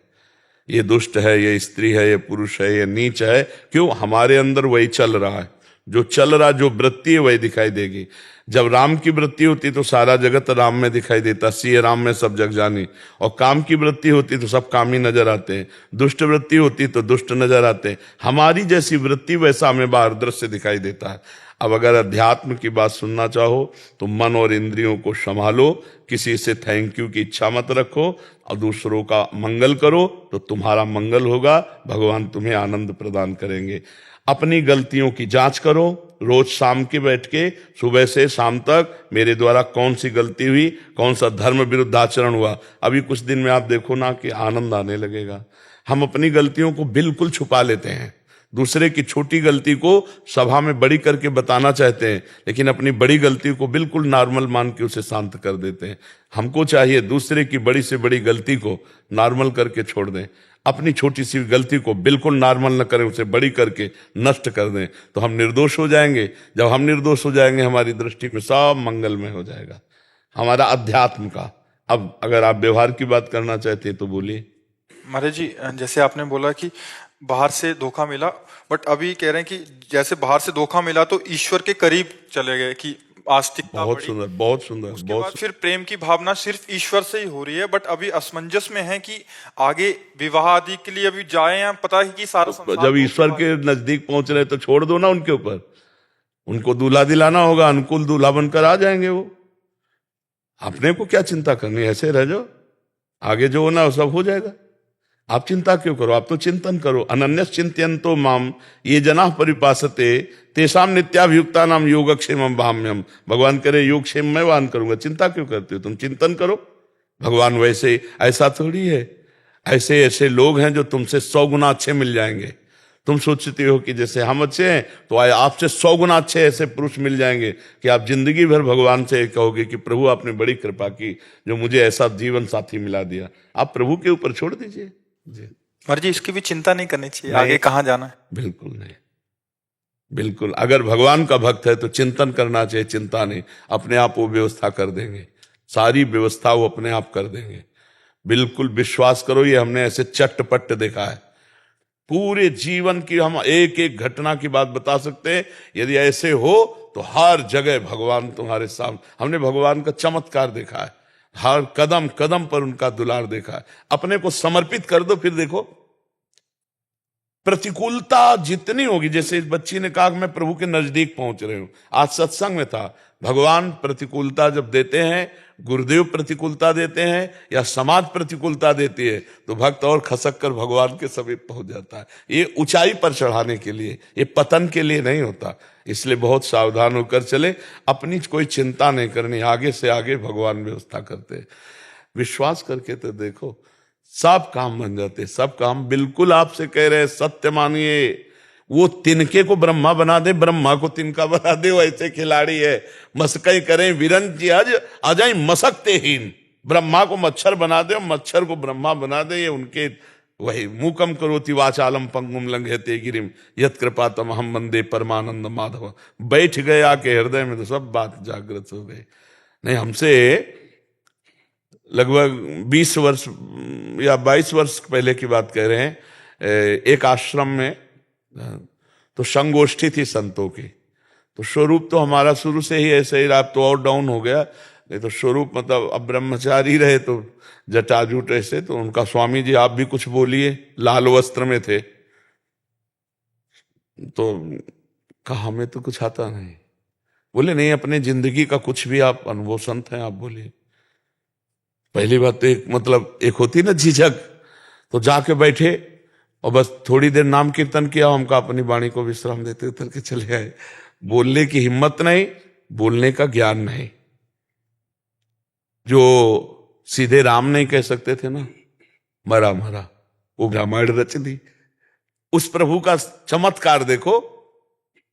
ये दुष्ट है, ये स्त्री है, ये पुरुष है, ये नीच है। क्यों? हमारे अंदर वही चल रहा है। जो चल रहा, जो वृत्ति है वही दिखाई देगी। जब राम की वृत्ति होती तो सारा जगत राम में दिखाई देता, सिए राम में सब जग जानी। और काम की वृत्ति होती तो सब काम ही नजर आते हैं। दुष्ट वृत्ति होती तो दुष्ट नजर आते हैं। हमारी जैसी वृत्ति वैसा हमें बाहर दृश्य दिखाई देता है। अब अगर अध्यात्म की बात सुनना चाहो तो मन और इंद्रियों को संभालो, किसी से थैंक यू की इच्छा मत रखो और दूसरों का मंगल करो तो तुम्हारा मंगल होगा, भगवान तुम्हें आनंद प्रदान करेंगे। अपनी गलतियों की जांच करो, रोज शाम के बैठ के सुबह से शाम तक मेरे द्वारा कौन सी गलती हुई, कौन सा धर्म विरुद्ध आचरण हुआ। अभी कुछ दिन में आप देखो ना कि आनंद आने लगेगा। हम अपनी गलतियों को बिल्कुल छुपा लेते हैं, दूसरे की छोटी गलती को सभा में बड़ी करके बताना चाहते हैं, लेकिन अपनी बड़ी गलती को बिल्कुल नॉर्मल मान के उसे शांत कर देते हैं। हमको चाहिए दूसरे की बड़ी से बड़ी गलती को नॉर्मल करके छोड़ दें, अपनी छोटी सी गलती को बिल्कुल नॉर्मल न करें, उसे बड़ी करके नष्ट कर दें, तो हम निर्दोष हो जाएंगे। जब हम निर्दोष हो जाएंगे हमारी दृष्टि में सब मंगलमय हो जाएगा, हमारा अध्यात्म का। अब अगर आप व्यवहार की बात करना चाहते हैं तो बोलिए। महाराज जी, जैसे आपने बोला कि बाहर से धोखा मिला, बट अभी कह रहे हैं कि जैसे बाहर से धोखा मिला तो ईश्वर के करीब चले गए, कि आस्तिकता बहुत बढ़ी। सुंदर, बहुत सुंदर, उसके बहुत बाद फिर प्रेम की भावना सिर्फ ईश्वर से ही हो रही है, बट अभी असमंजस में है कि आगे विवाह आदि के लिए अभी जाए या पता है कि सारा संसार जब ईश्वर के नजदीक पहुंच रहे तो छोड़ दो ना उनके ऊपर, उनको दूल्हा दिलाना होगा, अनुकूल दूल्हा बनकर आ जाएंगे वो। अपने को क्या चिंता करनी है, ऐसे रह जाओ, आगे जो होना वो सब हो जाएगा। आप चिंता क्यों करो? आप तो चिंतन करो। अनन्यस चिंतयन्तो माम ये जनाः परिपासते तेषाम नित्याभियुक्ता नाम योगक्षेमम भाम्यम। भगवान करे योगक्षेम मैं वाहन करूंगा, चिंता क्यों करते हो? तुम चिंतन करो। भगवान वैसे ऐसा थोड़ी है, ऐसे ऐसे लोग हैं जो तुमसे 100 गुना अच्छे मिल जाएंगे। तुम सोचते हो कि जैसे हम अच्छे हैं तो आपसे 100 गुना अच्छे ऐसे पुरुष मिल जाएंगे कि आप जिंदगी भर भगवान से कहोगे कि प्रभु आपने बड़ी कृपा की जो मुझे ऐसा जीवन साथी मिला दिया। आप प्रभु के ऊपर छोड़ दीजिए जी। महाराज जी, इसकी भी चिंता नहीं करनी चाहिए आगे कहाँ जाना है? बिल्कुल नहीं, बिल्कुल। अगर भगवान का भक्त है तो चिंतन करना चाहिए, चिंता नहीं। अपने आप वो व्यवस्था कर देंगे, सारी व्यवस्था वो अपने आप कर देंगे। बिल्कुल विश्वास करो, ये हमने ऐसे चट्टपट देखा है। पूरे जीवन की हम एक एक घटना की बात बता सकते हैं। यदि ऐसे हो तो हर जगह भगवान तुम्हारे सामने। हमने भगवान का चमत्कार देखा है, हर कदम कदम पर उनका दुलार देखा है। अपने को समर्पित कर दो, फिर देखो प्रतिकूलता जितनी होगी। जैसे इस बच्ची ने कहा कि मैं प्रभु के नजदीक पहुंच रही हूं, आज सत्संग में था। भगवान प्रतिकूलता जब देते हैं, गुरुदेव प्रतिकूलता देते हैं या समाज प्रतिकूलता देती है, तो भक्त और खसक कर भगवान के समीप पहुंच जाता है। ये ऊंचाई पर चढ़ाने के लिए, ये पतन के लिए नहीं होता। इसलिए बहुत सावधान होकर चले, अपनी कोई चिंता नहीं करनी, आगे से आगे भगवान व्यवस्था करते हैं। विश्वास करके तो देखो, सब काम बन जाते, सब काम। बिल्कुल आपसे कह रहे हैं, सत्य मानिए। वो तिनके को ब्रह्मा बना दे, ब्रह्मा को तिनका बना दे, वो ऐसे खिलाड़ी है। मस्कई करें वीरन जी आज आ जाए मसकते हीन, ब्रह्मा को मच्छर बना दे और मच्छर को ब्रह्मा बना दे, ये उनके वही मूकम करोति वाचालम पंगुम लंघयते गिरिम यत् कृपा तमहम वंदे परमानंद माधव। बैठ गए आके हृदय में तो सब बात जागृत हो गई। नहीं, हमसे लगभग 20 वर्ष या 22 वर्ष पहले की बात कह रहे हैं, एक आश्रम में तो संगोष्ठी थी संतों की। तो स्वरूप तो हमारा शुरू से ही ऐसे ही रहा, तो और डाउन हो गया। नहीं तो स्वरूप मतलब अब ब्रह्मचारी रहे तो जटाजूट ऐसे। तो उनका स्वामी जी आप भी कुछ बोलिए, लाल वस्त्र में थे। तो कहा हमें तो कुछ आता नहीं। बोले नहीं, अपने जिंदगी का कुछ भी आप अनुभव संत हैं, आप बोलिए। पहली बात तो एक होती ना झिझक, तो जाके बैठे और बस थोड़ी देर नाम कीर्तन किया, हम कहा अपनी वाणी को विश्राम देते उतर के चले आए। बोलने की हिम्मत नहीं, बोलने का ज्ञान नहीं। जो सीधे राम नहीं कह सकते थे ना, मरा मरा, वो रामायण रच दी। उस प्रभु का चमत्कार देखो,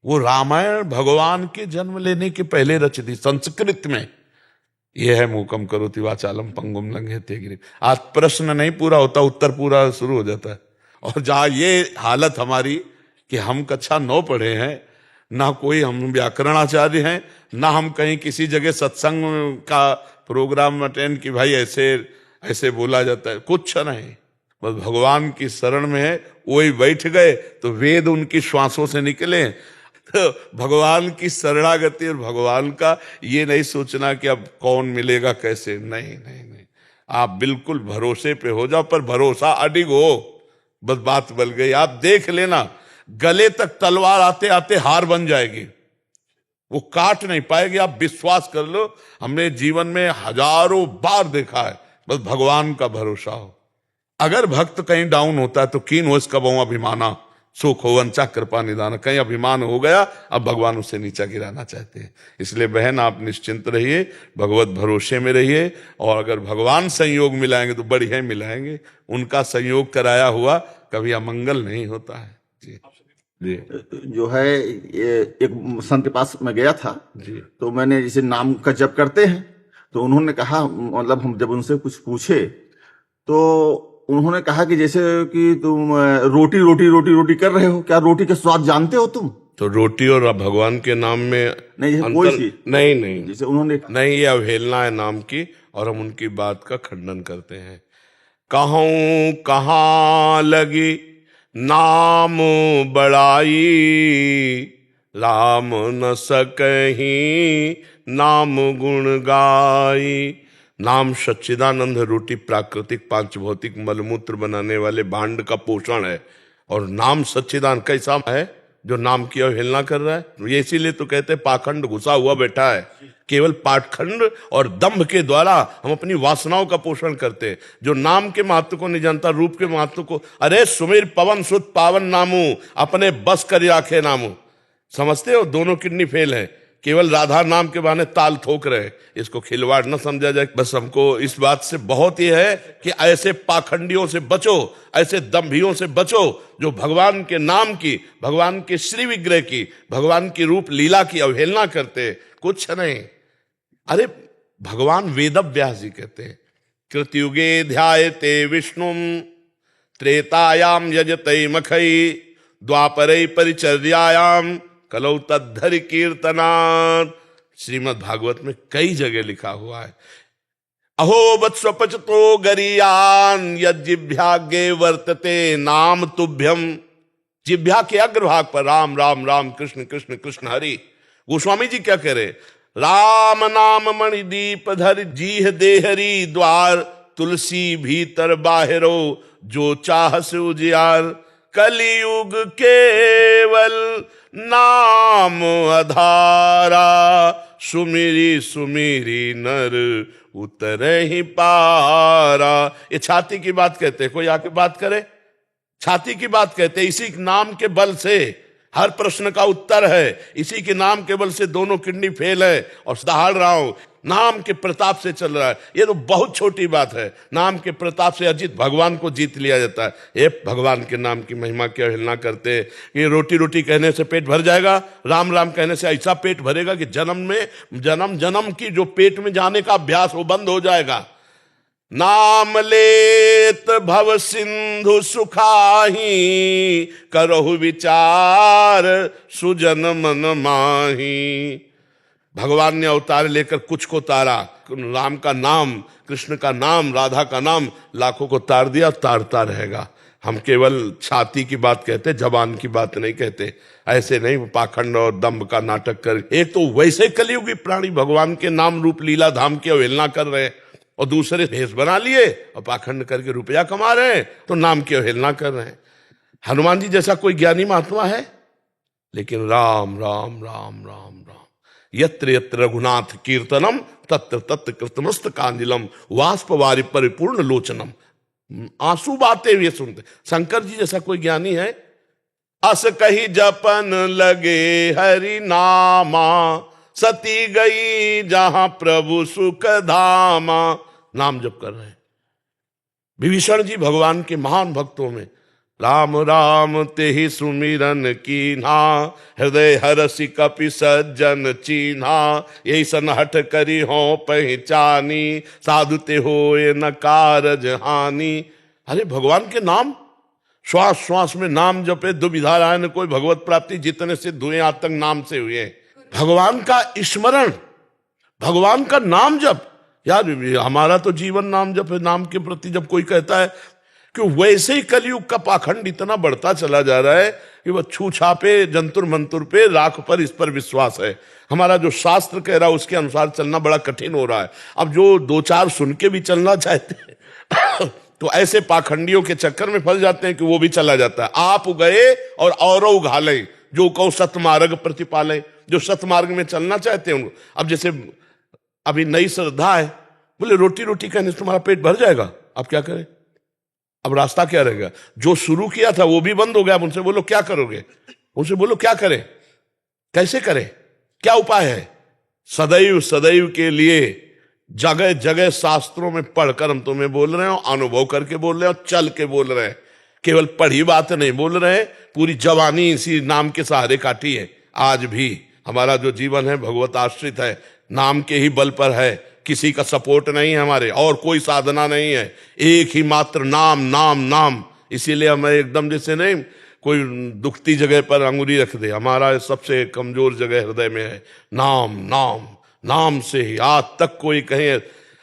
वो रामायण भगवान के जन्म लेने के पहले रच दी संस्कृत में। यह है मूकम करोति वाचालम पंगुम लंघयते गिरिम। आज प्रश्न नहीं पूरा होता, उत्तर पूरा शुरू हो जाता है। और जहां ये हालत हमारी कि हम कक्षा 9 पढ़े हैं, ना कोई हम व्याकरणाचार्य हैं, ना हम कहीं किसी जगह सत्संग का प्रोग्राम अटेंड कि भाई ऐसे ऐसे बोला जाता है, कुछ नहीं। बस भगवान की शरण में है, वही बैठ गए तो वेद उनकी श्वासों से निकले। तो भगवान की शरणागति और भगवान का ये नहीं सोचना कि अब कौन मिलेगा कैसे, नहीं नहीं नहीं, आप बिल्कुल भरोसे पे हो जाओ। पर भरोसा अडिग हो, बस बात बल गई। आप देख लेना, गले तक तलवार आते आते हार बन जाएगी, वो काट नहीं पाएगी। आप विश्वास कर लो, हमने जीवन में हजारों बार देखा है। बस भगवान का भरोसा हो। अगर भक्त कहीं डाउन होता है तो कीन हो इसका बहु अभिमाना सुख हो वंचा कृपा निदान। कहीं अभिमान हो गया, अब भगवान उससे नीचा गिराना चाहते हैं। इसलिए बहन आप निश्चिंत रहिए, भगवत भरोसे में रहिए। और अगर भगवान संयोग मिलाएंगे तो बढ़िया मिलाएंगे। उनका संयोग कराया हुआ कभी अमंगल नहीं होता है। जी जी जो है ये एक संत के पास मैं गया था जी। तो मैंने जैसे नाम का जप करते हैं तो उन्होंने कहा, मतलब हम जब उनसे कुछ पूछे तो उन्होंने कहा कि जैसे कि तुम रोटी रोटी रोटी रोटी कर रहे हो, क्या रोटी का स्वाद जानते हो तुम? तो रोटी और भगवान के नाम में नहीं, जैसे कोई चीज नहीं नहीं, जैसे उन्होंने नहीं, ये अवहेलना है नाम की और हम उनकी बात का खंडन करते हैं। कहूं कहाँ लगी नाम बड़ाई, राम न सकहीं नाम गुण गाई। नाम सच्चिदानंद रोटी प्राकृतिक पांच भौतिक मलमूत्र बनाने वाले भांड का पोषण है। और नाम सच्चिदानंद कैसा है जो नाम की अवहेलना कर रहा है? ये इसीलिए तो कहते हैं पाखंड घुसा हुआ बैठा है। केवल पाखंड और दंभ के द्वारा हम अपनी वासनाओं का पोषण करते हैं। जो नाम के महत्व को नहीं जानता, रूप के महत्व को, अरे सुमिर पवन सुत पावन नामू, अपने बस कर राखे नामू। समझते हो, दोनों किडनी फेल है। केवल राधा नाम के बहाने ताल ठोक रहे, इसको खिलवाड़ न समझा जाए। बस हमको इस बात से बहुत ही है कि ऐसे पाखंडियों से बचो, ऐसे दंभियों से बचो जो भगवान के नाम की, भगवान के श्री विग्रह की, भगवान की रूप लीला की अवहेलना करते। कुछ नहीं, अरे भगवान वेद व्यास जी कहते हैं, कृतयुगे ध्यायते विष्णुम त्रेतायाम यजते मखई द्वापरे परिचर्यायाम कलौ तद्धरि कीर्तनात्। श्रीमद् भागवत में कई जगह लिखा हुआ है। अहो वत्स्वपचतो गरीयान यज्जिभ्यागे वर्तते नाम तुभ्यम। जिभ्या के अग्रभाग पर राम राम राम कृष्ण कृष्ण कृष्ण हरि। गोस्वामी जी क्या कह रहे? राम नाम मणिदीप धर जीह देहरी द्वार, तुलसी भीतर बाहिरो जो चाहस उजियार। कलियुग केवल नाम आधारा, सुमिरी सुमिरी नर उतरे ही पारा। ये छाती की बात कहते हैं, कोई आके बात करे? छाती की बात कहते हैं। इसी नाम के बल से हर प्रश्न का उत्तर है, इसी के नाम के बल से दोनों किडनी फेल है और दहाड़ रहा हूं, नाम के प्रताप से चल रहा है। ये तो बहुत छोटी बात है। नाम के प्रताप से अजित भगवान को जीत लिया जाता है। ये भगवान के नाम की महिमा की अवहेलना करते हैं। ये रोटी रोटी कहने से पेट भर जाएगा, राम राम कहने से ऐसा पेट भरेगा कि जन्म में जन्म जन्म की जो पेट में जाने का अभ्यास वो बंद हो जाएगा। नाम लेत भव सिंधु सुखाही, करहु विचार सुजन मन माही। भगवान ने अवतार लेकर कुछ को तारा, राम का नाम, कृष्ण का नाम, राधा का नाम, लाखों को तार दिया, तारता रहेगा। हम केवल छाती की बात कहते, जबान की बात नहीं कहते। ऐसे नहीं पाखंड और दंभ का नाटक कर, एक तो वैसे कलियुगी प्राणी भगवान के नाम रूप लीला धाम की अवहेलना कर रहे हैं, और दूसरे भेष बना लिए और पाखंड करके रुपया कमा रहे हैं, तो नाम की अवहेलना कर रहे हैं। हनुमान जी जैसा कोई ज्ञानी महात्मा है? लेकिन राम राम राम राम राम, यत्र यत्र रघुनाथ कीर्तनम, तत्र तत्र कृतमस्त कांजिलम, वाष्प वारि परिपूर्ण लोचनम। आंसू बहाते हुए सुनते। शंकर जी जैसा कोई ज्ञानी है? अस कही जपन लगे हरि नामा, सती गई जहां प्रभु सुख धामा। नाम जप कर रहे हैं। विभीषण जी भगवान के महान भक्तों में, राम राम तेहि सुमिरन कीन्हा, हृदय हरसि कपि सज्जन चीन्हा, यही सन हठ करी हो पहचानी, साधु ते होए न कारज हानि। अरे भगवान के नाम, श्वास श्वास में नाम जपे, दुविधा राय न कोई भगवत प्राप्ति, जितने सिद्ध हुए आज तक नाम से हुए। भगवान का स्मरण, भगवान का नाम जप। यार हमारा तो जीवन नाम जप है। नाम के प्रति जब कोई कहता है कि वैसे ही कलयुग का पाखंड इतना बढ़ता चला जा रहा है कि वह छूछा पे, जंतुर मंतुर पे, राख पर, इस पर विश्वास है। हमारा जो शास्त्र कह रहा है उसके अनुसार चलना बड़ा कठिन हो रहा है। अब जो दो चार सुन के भी चलना चाहते हैं तो ऐसे पाखंडियों के चक्कर में फंस जाते हैं कि वो भी चला जाता है। आप गए और औरों घाले, जो कहो सतमार्ग प्रतिपाले, जो सतमार्ग में चलना चाहते हैं उनको। अब जैसे अभी नई श्रद्धा है, बोले रोटी रोटी कहने से तुम्हारा पेट भर जाएगा, अब क्या करें? अब रास्ता क्या रहेगा? जो शुरू किया था वो भी बंद हो गया। अब उनसे बोलो क्या करोगे? उनसे बोलो क्या करें, कैसे करें, क्या उपाय है? सदैव सदैव के लिए जगह जगह शास्त्रों में पढ़कर हम तुम्हें बोल रहे हो, अनुभव करके बोल रहे हो, चल के बोल रहे हैं। केवल पढ़ी बात नहीं बोल रहे हैं, पूरी जवानी इसी नाम के सहारे काटी है। आज भी हमारा जो जीवन है भगवत आश्रित है, नाम के ही बल पर है। किसी का सपोर्ट नहीं है हमारे, और कोई साधना नहीं है, एक ही मात्र नाम नाम नाम। इसीलिए हमें एकदम जैसे नहीं कोई दुखती जगह पर अंगुली रख दे, हमारा सबसे कमजोर जगह हृदय में है। नाम नाम नाम से ही आज तक कोई कहे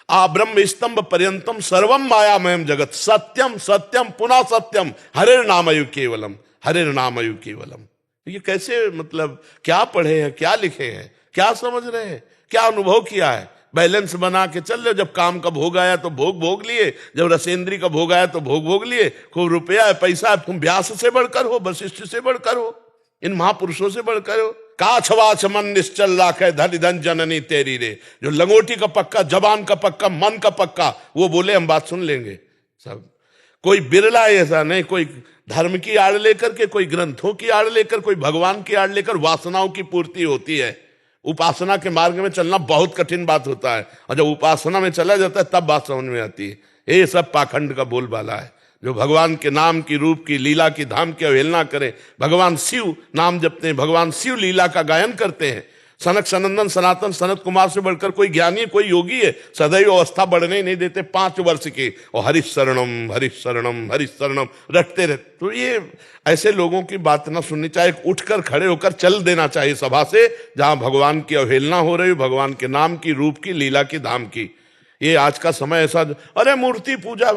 आ ब्रह्म स्तंभ पर्यंतम सर्वम मायामयम जगत, सत्यम सत्यम पुनः सत्यम, हरे नामयु केवलम, हरे नामयु केवलम। ये कैसे, मतलब क्या पढ़े हैं, क्या लिखे हैं, क्या समझ रहे हैं, क्या अनुभव किया है? बैलेंस बना के चल रहे। जब काम का भोग आया तो भोग भोग लिए, जब रसेंद्री का भोग आया तो भोग भोग लिए। खूब रुपया है, पैसा है, तुम व्यास से बढ़कर हो, वशिष्ठ से बढ़कर हो, इन महापुरुषों से बढ़कर हो। काछवाच मन निश्चल राखे, धन धन जननी तेरी रे। जो लंगोटी का पक्का, जबान का पक्का, मन का पक्का, वो बोले हम बात सुन लेंगे। सब कोई बिरला ऐसा नहीं, कोई धर्म की आड़ लेकर के, कोई ग्रंथों की आड़ लेकर, कोई भगवान की आड़ लेकर वासनाओं की पूर्ति होती है। उपासना के मार्ग में चलना बहुत कठिन बात होता है, और जब उपासना में चला जाता है तब बात समझ में आती है। ये सब पाखंड का बोलबाला है। जो भगवान के नाम की, रूप की, लीला की, धाम की अवहेलना करें। भगवान शिव नाम जपते हैं, भगवान शिव लीला का गायन करते हैं। सनक सनंदन सनातन सनत कुमार से बढ़कर कोई ज्ञानी, कोई योगी है? सदैव अवस्था बढ़ने ही नहीं देते 5 वर्ष की, और हरिश शरणम हरिश शरणम हरिश शरणम रटते रहते। तो ये ऐसे लोगों की बात ना सुननी चाहिए, उठकर खड़े होकर चल देना चाहिए सभा से, जहां भगवान की अवहेलना हो रही हो, भगवान के नाम की, रूप की, लीला की, धाम की। ये आज का समय ऐसा, अरे मूर्ति पूजा,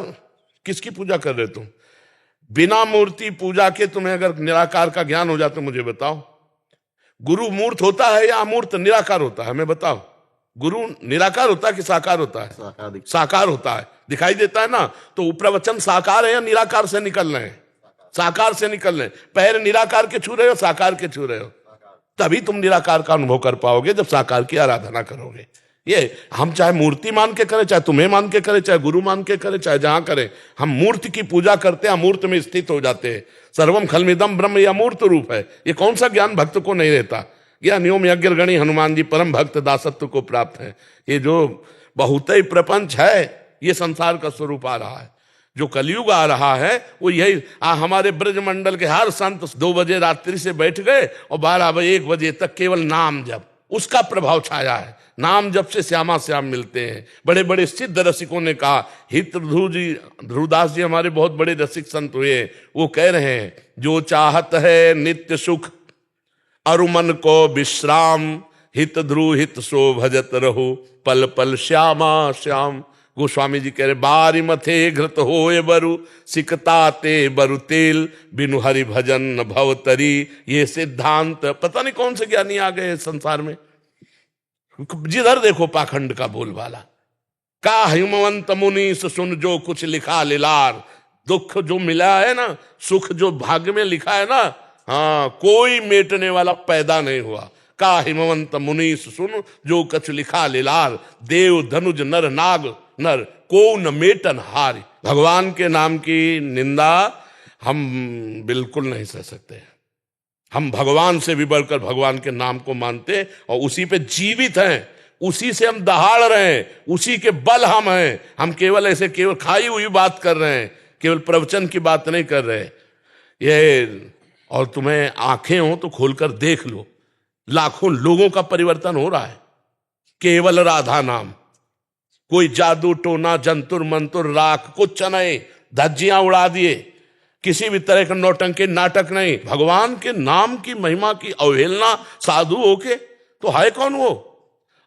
किसकी पूजा कर रहे तुम? बिना मूर्ति पूजा के तुम्हें अगर निराकार का ज्ञान हो जाता, मुझे बताओ। गुरु मूर्त होता है या अमूर्त, निराकार होता है? हमें बताओ। गुरु निराकार होता है कि साकार होता है? साकार होता है, दिखाई देता है ना। तो प्रवचन साकार है या निराकार से निकल रहे हैं? साकार से निकल रहे हैं। पैर निराकार के छू रहे हो, साकार के छू रहे हो, तभी तुम निराकार का अनुभव कर पाओगे, जब साकार की आराधना करोगे। ये हम चाहे मूर्ति मान के करें, चाहे तुम्हें मान के करें, चाहे गुरु मान के करें, चाहे जहां करें, हम मूर्ति की पूजा करते हैं, अमूर्त में स्थित हो जाते हैं। सर्वम खलमिदम ब्रह्म, यह अमूर्त रूप है। ये कौन सा ज्ञान भक्त को नहीं रहता? ज्ञानियों यज्ञ गणी हनुमान जी परम भक्त दासत्व को प्राप्त है। ये जो बहुत ही प्रपंच है, ये संसार का स्वरूप आ रहा है। जो कलयुग आ रहा है वो यही। हमारे ब्रजमंडल के हर संत 2 बजे रात्रि से बैठ गए और 12 बजे 1 बजे तक केवल नाम जप, उसका प्रभाव छाया है। नाम जब से श्यामा श्याम मिलते हैं। बड़े बड़े सिद्ध रसिकों ने कहा, हित ध्रुवदास जी हमारे बहुत बड़े रसिक संत हुए, वो कह रहे हैं, जो चाहत है नित्य सुख अरु मन को विश्राम, हित ध्रुव हित सो भजत रहो, पल पल श्यामा श्याम। गोस्वामी जी कह रहे, बारी मथे घृत होए बरु, सिकता ते बरु तेल, बिनु हरि भजन न भवतरी। ये सिद्धांत पता नहीं कौन से ज्ञानी आ गए संसार में, जिधर देखो पाखंड का बोलबाला। का हिमवंत मुनि सुन जो कुछ लिखा लिलार। दुख जो मिला है ना, सुख जो भाग्य में लिखा है ना, हाँ, कोई मेटने वाला पैदा नहीं हुआ। का हिमवंत मुनि सुन जो कुछ लिखा लिलार, देव धनुज नर नाग नर को न मेटन हारी। भगवान के नाम की निंदा हम बिल्कुल नहीं सह सकते। हम भगवान से भी बढ़कर भगवान के नाम को मानते और उसी पे जीवित हैं, उसी से हम दहाड़ रहे हैं, उसी के बल हम हैं। हम केवल ऐसे केवल खाई हुई बात कर रहे हैं, केवल प्रवचन की बात नहीं कर रहे ये। और तुम्हें आंखें हो तो खोलकर देख लो, लाखों लोगों का परिवर्तन हो रहा है केवल राधा नाम। कोई जादू टोना जंतुर मंतुर राख कुछ नहीं, धज्जियां उड़ा दिए, किसी भी तरह का नौटंकी नाटक नहीं। भगवान के नाम की महिमा की अवहेलना साधु होके तो है कौन वो?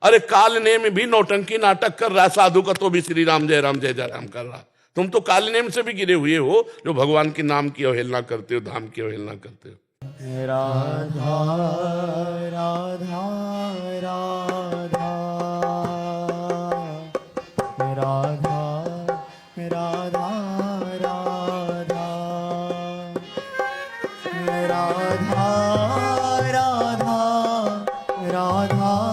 अरे काल ने में भी नौटंकी नाटक कर रहा है साधु का, तो भी श्री राम जय राम कर रहा। तुम तो काल नेम से भी गिरे हुए हो जो भगवान के नाम की अवहेलना करते हो, धाम की अवहेलना करते हो। राधा राधा राधा राधा राधा राधा राधा राधा राधा